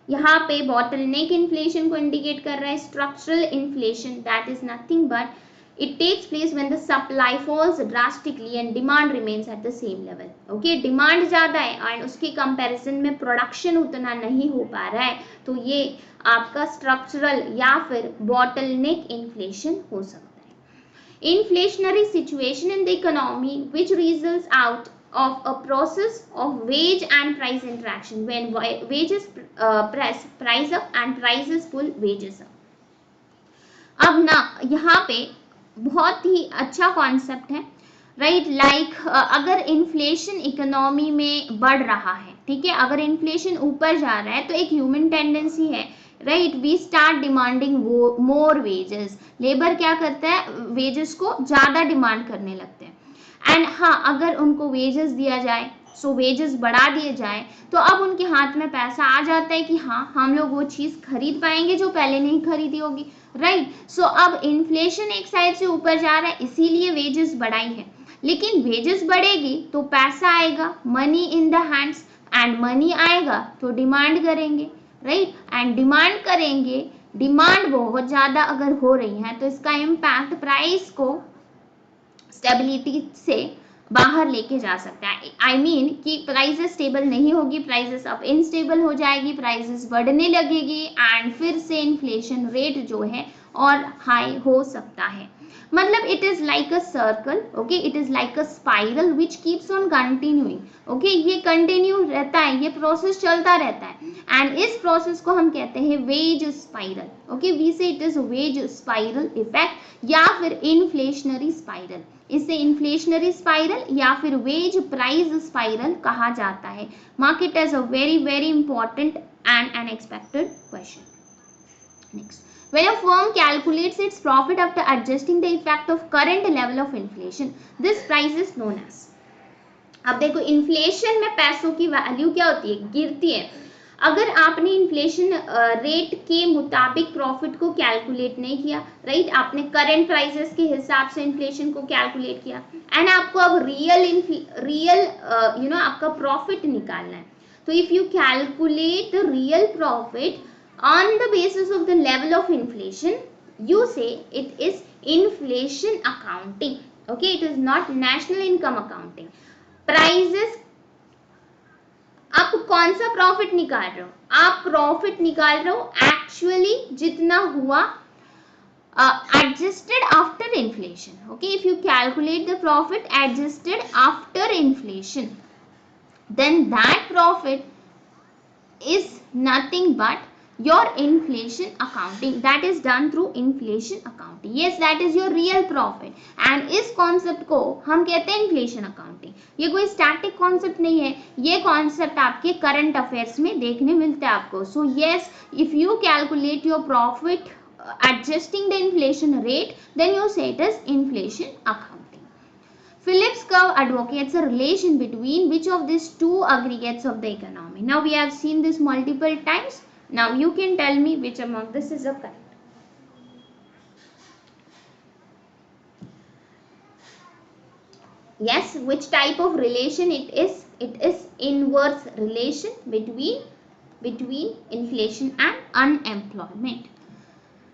यहाँ पे बॉटल नेक इन्फ्लेशन को इंडिकेट कर रहा है। Structural inflation that is nothing but It takes place when the supply falls drastically and demand remains at the same level. Okay, demand ज़्यादा है और उसके कंपैरिजन में प्रोडक्शन उतना नहीं हो पा रहा है, तो ये आपका स्ट्रक्चरल या फिर बॉटलनेक इन्फ्लेशन हो सकता है. Inflationary situation in the economy which results out of a process of wage and price interaction when wages press price up and prices pull wages up. अब ना यहाँ पे बहुत ही अच्छा कॉन्सेप्ट है, राइट, लाइक अगर इन्फ्लेशन इकोनॉमी में बढ़ रहा है, ठीक है, अगर इन्फ्लेशन ऊपर जा रहा है तो एक ह्यूमन टेंडेंसी है, right, we start demanding more wages. Labour क्या करता है, वेजेस को ज़्यादा डिमांड करने लगते हैं. एंड हाँ, अगर उनको वेजेस दिया जाए, सो वेजेस बढ़ा दिए जाए, तो अब उनके हाथ में पैसा आ जाता है कि हाँ, हम लोग वो चीज़ खरीद पाएंगे जो पहले नहीं खरीदी होगी, राइट. सो अब इन्फ्लेशन एक साइड से ऊपर जा रहा है, इसीलिए वेजेस बढ़ाई है. लेकिन वेजेस बढ़ेगी तो पैसा आएगा, money in the hands, and money आएगा तो डिमांड करेंगे, राइट, एंड डिमांड करेंगे. डिमांड बहुत ज़्यादा अगर हो रही है तो इसका इम्पैक्ट प्राइस को स्टेबिलिटी से बाहर लेके जा सकता है. आई मीन कि प्राइसेस स्टेबल नहीं होगी, प्राइसेस अब इनस्टेबल हो जाएगी, प्राइसेस बढ़ने लगेगी एंड फिर से इन्फ्लेशन रेट जो है और हाई हो सकता है. मतलब it is like a circle, okay, it is like a spiral which keeps on continuing. Okay, ये कंटिन्यू रहता है, ये प्रोसेस चलता रहता है एंड इस प्रोसेस को हम कहते हैं wage spiral. Okay, we say it is wage spiral effect या फिर इन्फ्लेशनरी स्पाइरल. इसे इन्फ्लेशनरी स्पाइरल या फिर वेज प्राइस स्पाइरल कहा जाता है. Mark it as a very very important and unexpected question. Next, when a firm calculates its profit after adjusting the effect of current level of inflation, this price is known as. अब देखो, इन्फ्लेशन में पैसों की वैल्यू क्या होती है, गिरती है. अगर आपने इन्फ्लेशन रेट के मुताबिक प्रॉफिट को कैलकुलेट नहीं किया, राइट, आपने करंट प्राइसेस के हिसाब से इन्फ्लेशन को कैलकुलेट किया एंड आपको अब रियल आपका प्रॉफिट निकालना है. तो if you calculate the real profit on the basis of the level of inflation, you say it is inflation accounting. Okay, it is not national income accounting. Prices, आप कौन सा प्रॉफिट निकाल रहे हो, आप प्रॉफिट निकाल रहे हो एक्चुअली जितना हुआ adjusted after inflation. Okay, if you calculate the profit adjusted after inflation, then that profit is nothing but your inflation accounting, that is done through inflation accounting. Yes, that is your real profit and इस concept को हम कहते हैं inflation accounting. ये कोई static concept नहीं है, ये concept आपके current affairs में देखने मिलता है आपको. So yes, if you calculate your profit adjusting the inflation rate, then you say it as inflation accounting. Phillips curve advocates a relation between which of these two aggregates of the economy. Now we have seen this multiple times. Now you can tell me which among this is a correct. Yes, which type of relation it is? It is inverse relation between inflation and unemployment.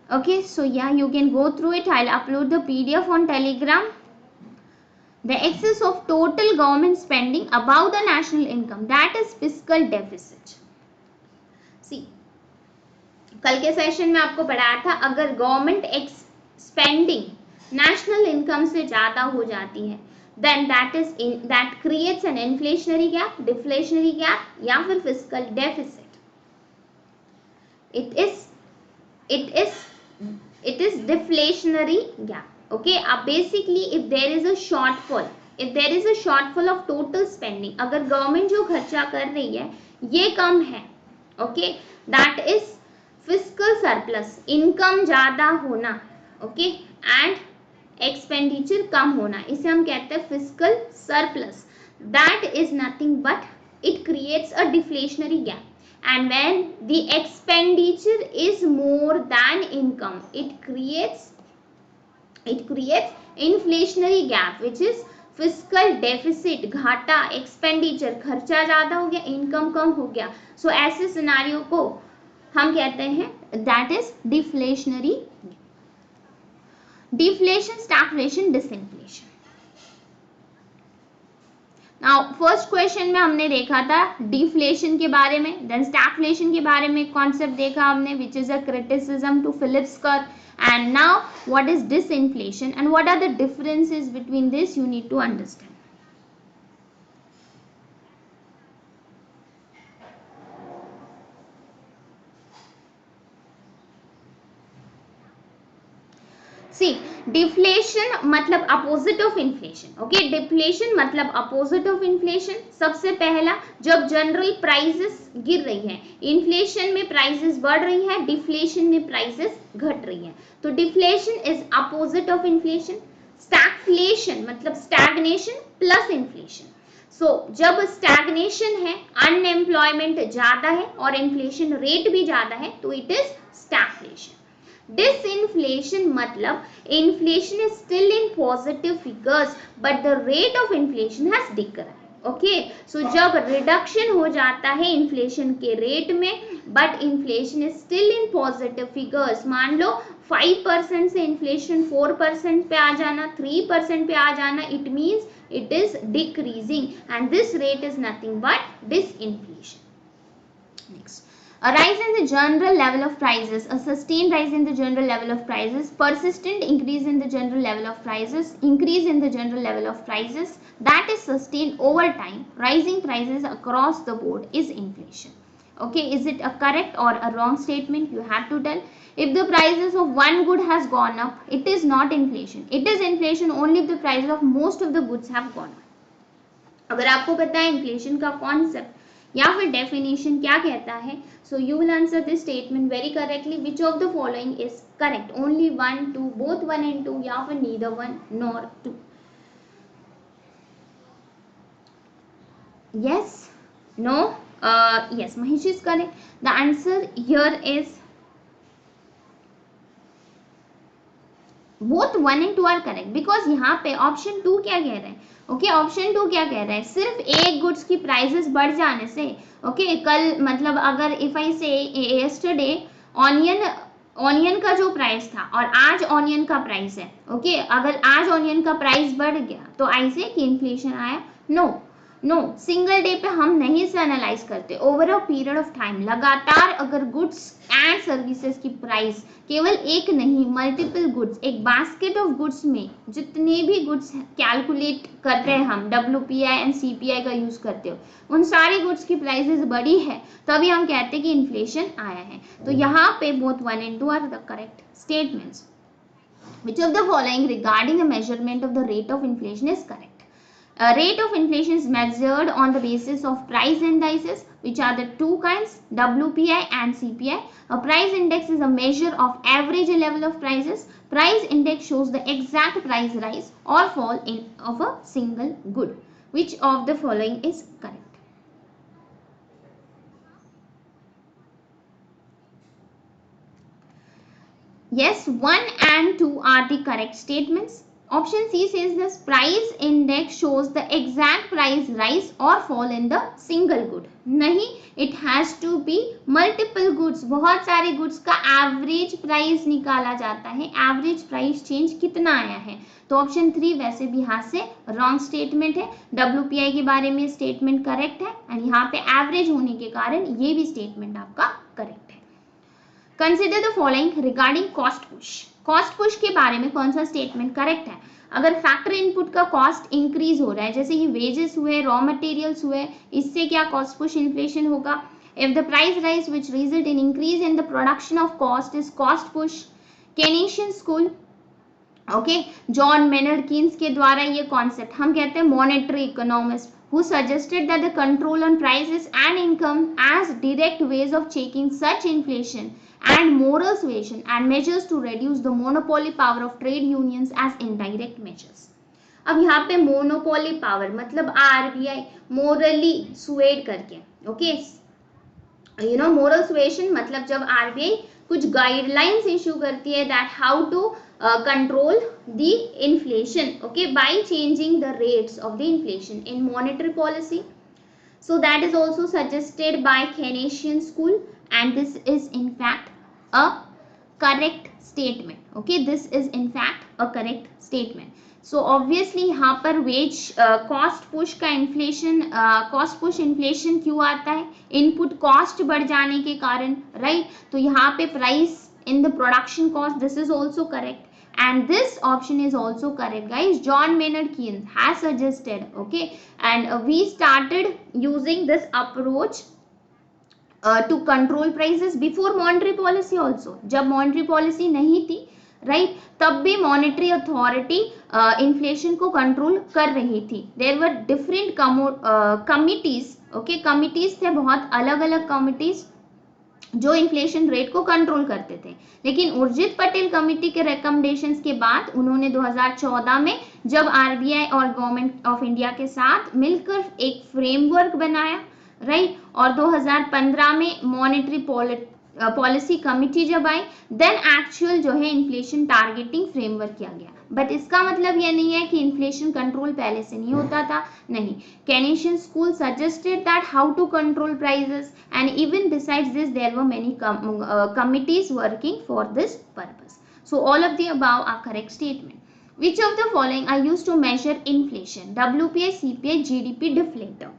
Okay, so yeah, you can go through it. I'll upload the PDF on Telegram. The excess of total government spending above the national income, that is fiscal deficit. See, कल के सेशन में आपको पढ़ाया था, अगर गवर्नमेंट स्पेंडिंग नेशनल इनकम से ज्यादा हो जाती है, then that creates an inflationary gap, deflationary gap या फिर fiscal deficit. It is deflationary gap. Okay, अब basically if there is a shortfall of total spending, अगर गवर्नमेंट जो खर्चा कर रही है ये कम है, okay, that is fiscal surplus, income ज्यादा होना, ओके, एंड एक्सपेंडिचर कम होना, इसे हम कहते हैं fiscal surplus. That is nothing but it creates a deflationary gap, and when the expenditure is more than income, it creates inflationary gap which is fiscal deficit, घाटा, एक्सपेंडिचर, खर्चा ज्यादा हो गया, इनकम कम हो गया. सो ऐसे सिनारियो को हम कहते हैं that is deflationary. deflation, stagflation, disinflation. Now first question में हमने देखा था डिफ्लेशन के बारे में, देन स्टैगफ्लेशन के बारे में कॉन्सेप्ट देखा हमने which is a criticism to Phillips curve, and now what is disinflation and what are the differences between this, you need to understand. See deflation मतलब opposite of inflation. Okay, deflation मतलब अपोजिट ऑफ इन्फ्लेशन. सबसे पहला, जब जनरल प्राइसेस गिर रही है, इन्फ्लेशन में प्राइसेस बढ़ रही है, डिफ्लेशन में प्राइसेस घट रही है. तो deflation is opposite of inflation. Stagflation मतलब स्टैग्नेशन प्लस इन्फ्लेशन. सो जब स्टैग्नेशन है, अनएम्प्लॉयमेंट ज्यादा है और इन्फ्लेशन रेट भी ज्यादा है, तो इट इज स्टैगफ्लेशन. Disinflation मतलब inflation is still in positive figures but the rate of inflation has declined. Okay, so जब रिडक्शन हो जाता है इन्फ्लेशन के रेट में but inflation is still in positive figures. मान लो 5% से इन्फ्लेशन 4% पे आ जाना, 3% पे आ जाना, it means it is decreasing and this rate is nothing but disinflation. Next, a rise in the general level of prices, a sustained rise in the general level of prices, persistent increase in the general level of prices, increase in the general level of prices that is sustained over time, rising prices across the board is inflation. Okay, is it a correct or a wrong statement? You have to tell. If the prices of one good has gone up, it is not inflation. It is inflation only if the prices of most of the goods have gone up. अगर आपको पता है इन्फ्लेशन का कॉन्सेप्ट या फिर डेफिनेशन क्या कहता है, so you will answer this statement very correctly. Which of the following is correct? Only 1, 2, both 1 and 2 या फिर neither 1 nor 2. yes, no, yes, Mahesh is correct. The answer here is both 1 and 2 are correct because यहाँ पे ऑप्शन 2 क्या कह रहा है? ओके, ऑप्शन 2 क्या कह रहा है? सिर्फ एक गुड्स की प्राइसेस बढ़ जाने से, ओके, कल मतलब अगर इफ आई से यस्टरडे ऑनियन का जो प्राइस था और आज ऑनियन का प्राइस है, ओके, अगर आज ऑनियन का प्राइस बढ़ गया तो आई से कि इन्फ्लेशन आया? नो, नो, सिंगल डे पे हम नहीं से एनालाइज करते, over a period of time. लगातार अगर गुड्स एंड सर्विसेज की प्राइस केवल एक नहीं, मल्टीपल गुड्स, एक बास्केट ऑफ गुड्स में जितने भी गुड्स कैलकुलेट करते हैं हम, WPI एंड CPI का यूज करते हो, उन सारी गुड्स की प्राइसेस बढ़ी है, तभी हम कहते हैं कि इन्फ्लेशन आया है. तो यहाँ पे both 1 and 2 are the correct statements. Which of the following regarding the measurement of the rate of inflation is correct? Rate of inflation is measured on the basis of price indices, which are the two kinds, WPI and CPI. A price index is a measure of average level of prices. Price index shows the exact price rise or fall of a single good. Which of the following is correct? Yes, 1 and 2 are the correct statements. Option C says this price index shows the exact price rise or fall in the single good. नहीं, it has to be multiple goods. बहुत सारे goods का एवरेज प्राइस निकाला जाता है. एवरेज प्राइस चेंज कितना आया है? तो ऑप्शन 3 वैसे भी यहाँ से रॉन्ग स्टेटमेंट है. WPI के बारे में स्टेटमेंट करेक्ट है एंड यहाँ पे एवरेज होने के कारण ये भी स्टेटमेंट आपका करेक्ट है. Consider the following regarding cost push. Cost push के बारे में कौन सा स्टेटमेंट करेक्ट है? अगर फैक्टर इनपुट का कॉस्ट इंक्रीज हो रहा है, जैसे कि वेजेस हुए, रॉ मटेरियल्स हुए, इससे क्या कॉस्ट पुश इन्फ्लेशन होगा? If the price rise which result in increase in the production of cost is cost push. Keynesian school, okay, John Maynard Keynes के द्वारा ये कॉन्सेप्ट, हम कहते हैं monetary economist, who suggested that the control on prices and income as direct ways of checking such inflation and moral suasion and measures to reduce the monopoly power of trade unions as indirect measures. अब यहाँ पे मोनोपोली पावर मतलब RBI मोरली सुएड करके, okay, you know, moral suasion मतलब जब RBI कुछ गाइडलाइंस इशू करती है that how to control the inflation, okay, by changing the rates of the inflation in monetary policy. So that is also suggested by Keynesian school and this is in fact a correct statement. Okay, this is in fact a correct statement. So obviously यहाँ पर वेज कॉस्ट पुश का इन्फ्लेशन, कॉस्ट पुश इन्फ्लेशन क्यों आता है? इनपुट कॉस्ट बढ़ जाने के कारण, राइट? तो यहाँ पे price in the production cost, this is also correct and this option is also correct guys. John Maynard Keynes has suggested, okay, and we started using this approach to control prices before monetary policy also. जब monetary policy नहीं थी, राइट, तब भी मॉनेटरी अथॉरिटी इन्फ्लेशन को कंट्रोल कर रही थी. There were different committees, okay, committees थे, बहुत अलग अलग कमिटीज जो इन्फ्लेशन रेट को कंट्रोल करते थे. लेकिन उर्जित पटेल कमेटी के रिकमेंडेशंस के बाद उन्होंने 2014 में जब आरबीआई और गवर्नमेंट ऑफ इंडिया के साथ मिलकर एक फ्रेमवर्क बनाया, राइट, और 2015 में मॉनेटरी पॉलिसी कमेटी जब आई, देन एक्चुअल जो है इन्फ्लेशन टारगेटिंग फ्रेमवर्क किया गया. बट इसका मतलब यह नहीं है कि इन्फ्लेशन कंट्रोल पहले से नहीं होता था, नहीं. Keynesian school suggested that how to control prices and even besides this there were many committees working for this purpose. So all of the above are correct statement. Which of the following are used to measure inflation? WPI, CPI, GDP deflator.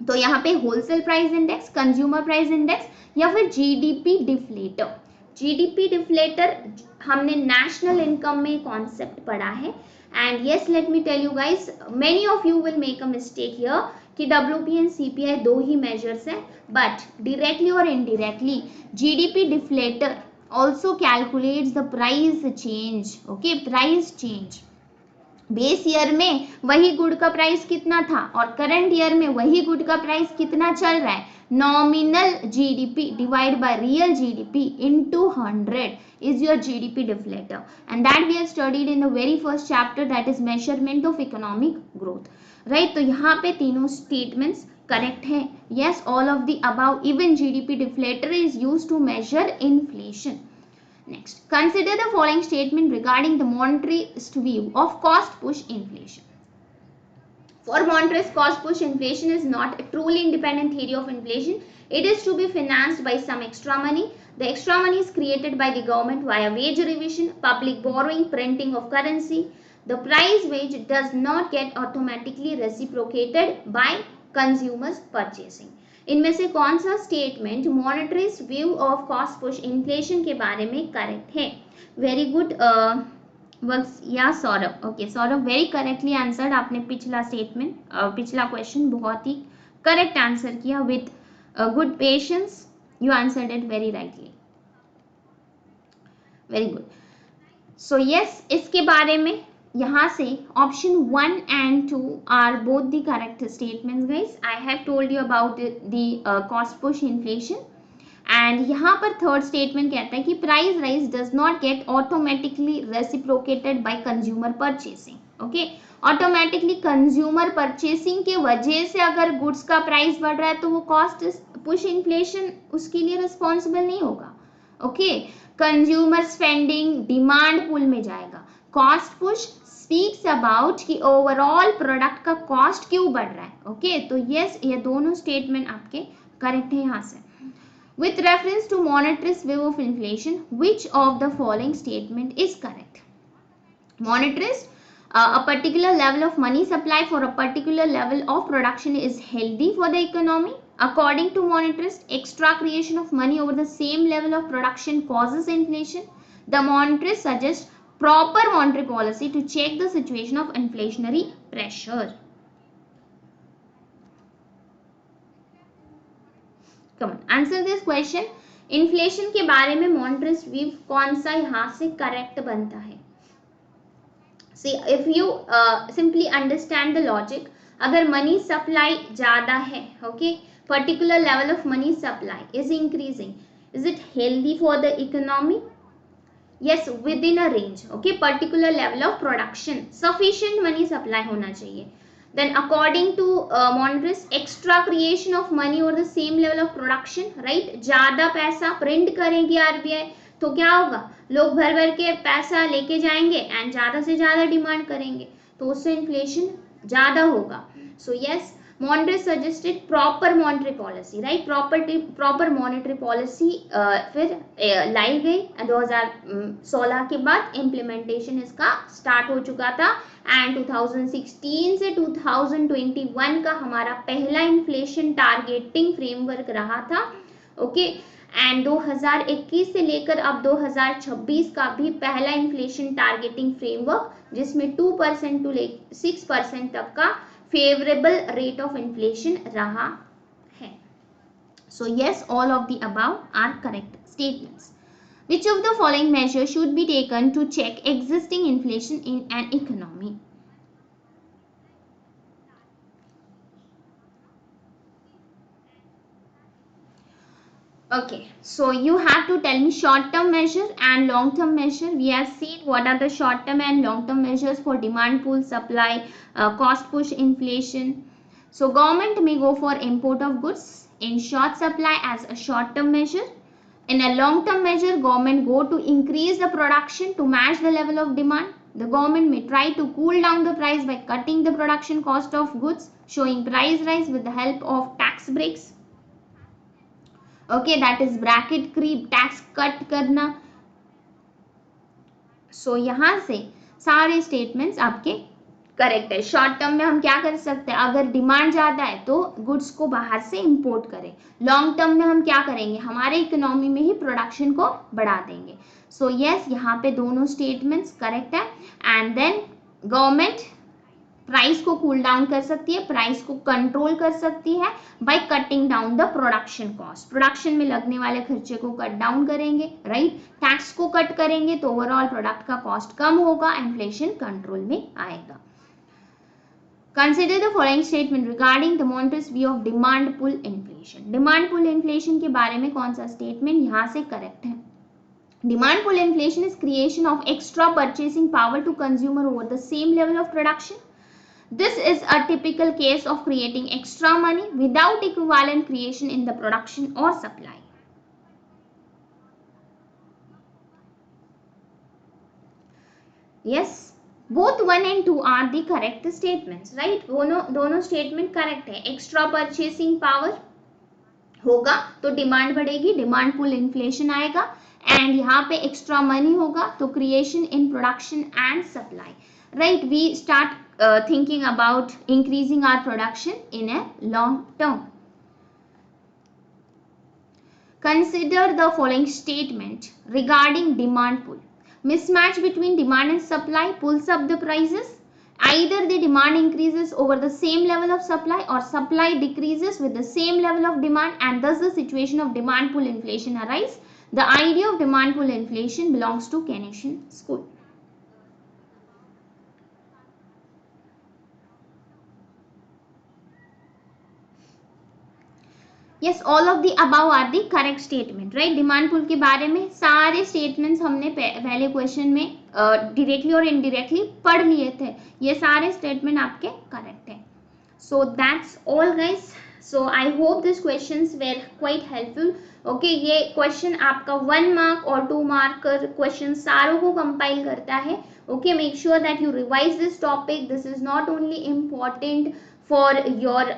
तो यहाँ पे wholesale price index, consumer price index या फिर जीडीपी डिफ्लेटर. जीडीपी डिफ्लेटर हमने नेशनल इनकम में कॉन्सेप्ट पढ़ा है. And yes, let me tell you guys, many of you will make a mistake here कि डब्ल्यूपी एंड सीपीआई दो ही मेजर्स हैं, बट डायरेक्टली और indirectly GDP deflator also calculates the price change. Okay, price change. Base year में वही गुड का प्राइस कितना था और करंट ईयर में वही गुड का प्राइस कितना चल रहा है. Nominal GDP divide by real GDP into 100 is your GDP deflator, and that we have studied in the very first chapter, that is measurement of economic growth, right? तो यहाँ पे तीनों statements correct हैं. Yes, all of the above. Even GDP deflator is used to measure inflation. Next, consider the following statement regarding the monetarist view of cost push inflation. For monetarist, cost push inflation is not a truly independent theory of inflation. It is to be financed by some extra money. The extra money is created by the government via wage revision, public borrowing, printing of currency. The price wage does not get automatically reciprocated by consumers purchasing. इनमें से कौन सा statement monetarist view of cost push inflation के बारे में करेक्ट है? वेरी गुड या Saurabh. Okay Saurabh, very correctly answered. आपने पिछला स्टेटमेंट, पिछला क्वेश्चन बहुत ही करेक्ट आंसर किया. With good patience you answered it very rightly. Very good. So yes, इसके बारे में यहाँ से option 1 and 2 are both the correct statements guys. I have told you about the cost push inflation. And यहाँ पर थर्ड स्टेटमेंट कहता है कि price rise does not get automatically reciprocated by consumer purchasing. Okay, automatically consumer purchasing के वजह से अगर गुड्स का प्राइस बढ़ रहा है तो वो कॉस्ट पुश इन्फ्लेशन उसके लिए रिस्पॉन्सिबल नहीं होगा. Okay, consumer spending demand pull में जाएगा. कॉस्ट पुश स्पीक्स अबाउट कि ओवरऑल प्रोडक्ट का कॉस्ट क्यों बढ़ रहा है. ओके, तो यस, ये दोनों स्टेटमेंट आपके करेक्ट है. यहाँ से with reference to monetarist view of inflation, which of the following statement is correct? Monetarist, a particular level of money supply for a particular level of production is healthy for the economy. According to monetarist, extra creation of money over the same level of production causes inflation. The monetarist suggests proper monetary policy to check the situation of inflationary pressure. Come on, answer this question. Inflation के बारे में मॉनेटरिस्ट व्यू कौन सा यहाँ से करेक्ट बनता है? See, if you simply understand the logic, अगर मनी सप्लाई ज्यादा है, okay, particular level of money supply is increasing, is it healthy for the economy? Yes, within a range. Okay, particular level of production, sufficient money supply होना चाहिए. Then according to monetarist, extra creation of money over the same level of production, right? ज़्यादा पैसा प्रिंट करेगी आरबीआई तो क्या होगा? लोग भर भर के पैसा लेके जाएंगे एंड ज़्यादा से ज़्यादा डिमांड करेंगे तो उससे इन्फ्लेशन ज़्यादा होगा. So yes, Monroe suggested proper monetary policy, right? proper monetary policy फिर लाई गई 2016 के बाद इम्प्लीमेंटेशन इसका स्टार्ट हो चुका था एंड 2016 से 2021 का हमारा पहला इन्फ्लेशन टारगेटिंग फ्रेमवर्क रहा था, ओके। एंड 2021 से लेकर अब 2026 का भी पहला इन्फ्लेशन टारगेटिंग फ्रेमवर्क जिसमें 2% टू 6% तक का फेवरेबल रेट ऑफ इन्फ्लेशन रहा है। So yes, all of the above are correct statements. Which of the following measures should be taken to check existing inflation in an economy? Okay, so you have to tell me short term measure and long term measure. We have seen what are the short term and long term measures for demand pull, supply, cost push, inflation. So government may go for import of goods in short supply as a short term measure. In a long term measure, government go to increase the production to match the level of demand. The government may try to cool down the price by cutting the production cost of goods, showing price rise with the help of tax breaks. Okay, that is bracket creep, tax cut करना. So यहाँ से सारे स्टेटमेंट्स आपके करेक्ट है। शॉर्ट टर्म में हम क्या कर सकते हैं, अगर डिमांड ज़्यादा है तो गुड्स को बाहर से इंपोर्ट करें। लॉन्ग टर्म में हम क्या करेंगे, हमारे इकोनॉमी में ही प्रोडक्शन को बढ़ा देंगे। सो यस, यहाँ पे दोनों स्टेटमेंट्स करेक्ट है। एंड देन गवर्नमेंट प्राइस को कूल डाउन कर सकती है, प्राइस को कंट्रोल कर सकती है by cutting down the production cost. Production में लगने वाले खर्चे को कट डाउन करेंगे, राइट। टैक्स को कट करेंगे तो ओवरऑल प्रोडक्ट का कॉस्ट कम होगा, इन्फ्लेशन कंट्रोल में आएगा। Consider the following statement regarding the Monroe's view of demand pull inflation. Demand pull inflation के बारे में कौन सा स्टेटमेंट यहाँ से करेक्ट है? Demand pull inflation is creation of extra purchasing power to consumer over the same level of production. This is a typical case of creating extra money without equivalent creation in the production or supply. Yes. Both 1 and 2 are the correct statements, right? दोनों स्टेटमेंट करेक्ट है। एक्स्ट्रा परचेसिंग पावर होगा तो डिमांड बढ़ेगी, डिमांड पुल इन्फ्लेशन आएगा। एंड यहाँ पे एक्स्ट्रा मनी होगा तो creation in production and supply, right. We start thinking about increasing our production in a long term. Consider the following statement regarding demand pull. Mismatch between demand and supply pulls up the prices. Either the demand increases over the same level of supply or supply decreases with the same level of demand, and thus the situation of demand pull inflation arises. The idea of demand pull inflation belongs to Keynesian school. Yes, all of the above are the correct statement, right? Demand pull के बारे में सारे स्टेटमेंट्स हमने पहले क्वेश्चन में डायरेक्टली और इनडायरेक्टली पढ़ लिए थे। ये सारे स्टेटमेंट आपके करेक्ट है। So that's all guys. So I hope this questions were quite helpful. Okay, ये क्वेश्चन आपका 1 मार्क और 2 मार्क क्वेश्चन सारों को कंपाइल करता है। Okay, make sure that you revise this topic. This is not only important for your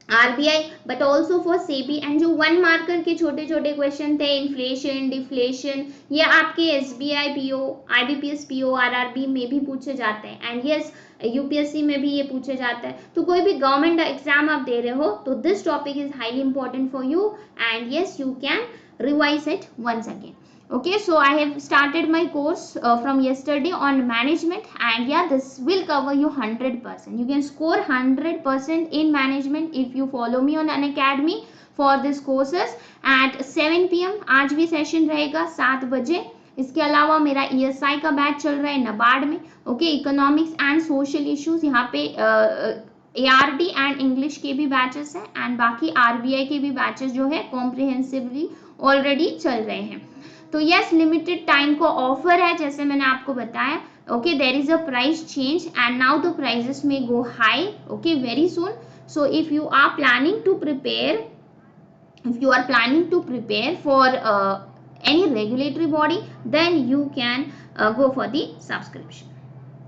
RBI but also for SEBI. And जो 1 मार्कर के छोटे छोटे क्वेश्चन थे, इन्फ्लेशन, डिफ्लेशन, ये आपके SBI PO, IBPS PO, RRB में भी पूछे जाते हैं। एंड यस, UPSC में भी ये पूछे जाता है। तो कोई भी गवर्नमेंट एग्जाम आप दे रहे हो तो this topic is highly important for you and yes, you can revise it once again. Okay, so I have started my course from yesterday on management, and yeah, this will cover you 100%. You can score 100% in management if you follow me on Unacademy for this courses at 7 PM. आज भी सेशन रहेगा 7 बजे। इसके अलावा मेरा ESI का बैच चल रहा है नबार्ड में। Okay, economics and social issues, यहाँ पे ARD एंड इंग्लिश के भी बैचेस हैं एंड बाकी RBI के भी बैचेस जो है कॉम्प्रिहेंसिवली ऑलरेडी चल रहे हैं। तो यस, लिमिटेड टाइम को ऑफर है जैसे मैंने आपको बताया। Okay, there is a price change and now the prices may go high, okay, very soon. So if you are planning to prepare for any regulatory body, then you can go for the subscription.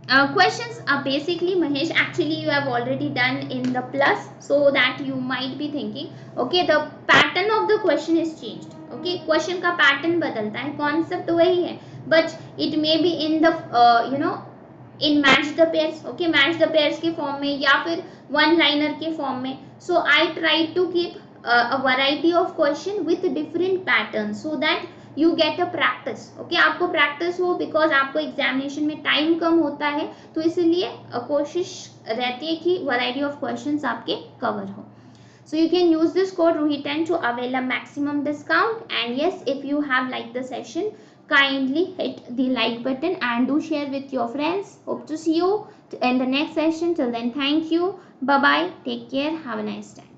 Questions are basically, Mahesh, actually you have already done in the plus, so that you might be thinking, okay, the pattern of the question is changed. Okay, question का pattern बदलता है, concept वही है, but it may be in the in match the pairs. Okay, match the pairs के form में या फिर one liner के form में. So I try to keep a variety of question with different patterns so that you get a practice. Okay, आपको प्रैक्टिस हो, बिकॉज आपको एग्जामिनेशन में टाइम कम होता है, तो इसलिए कोशिश रहती है कि वैरायटी ऑफ क्वेश्चंस आपके कवर हो. So you can use this code RUHI10 to avail a maximum discount. And yes, if you have liked the session, kindly hit the like button and do share with your friends. Hope to see you in the next session. Till then, thank you. Bye bye. Take care. Have a nice time.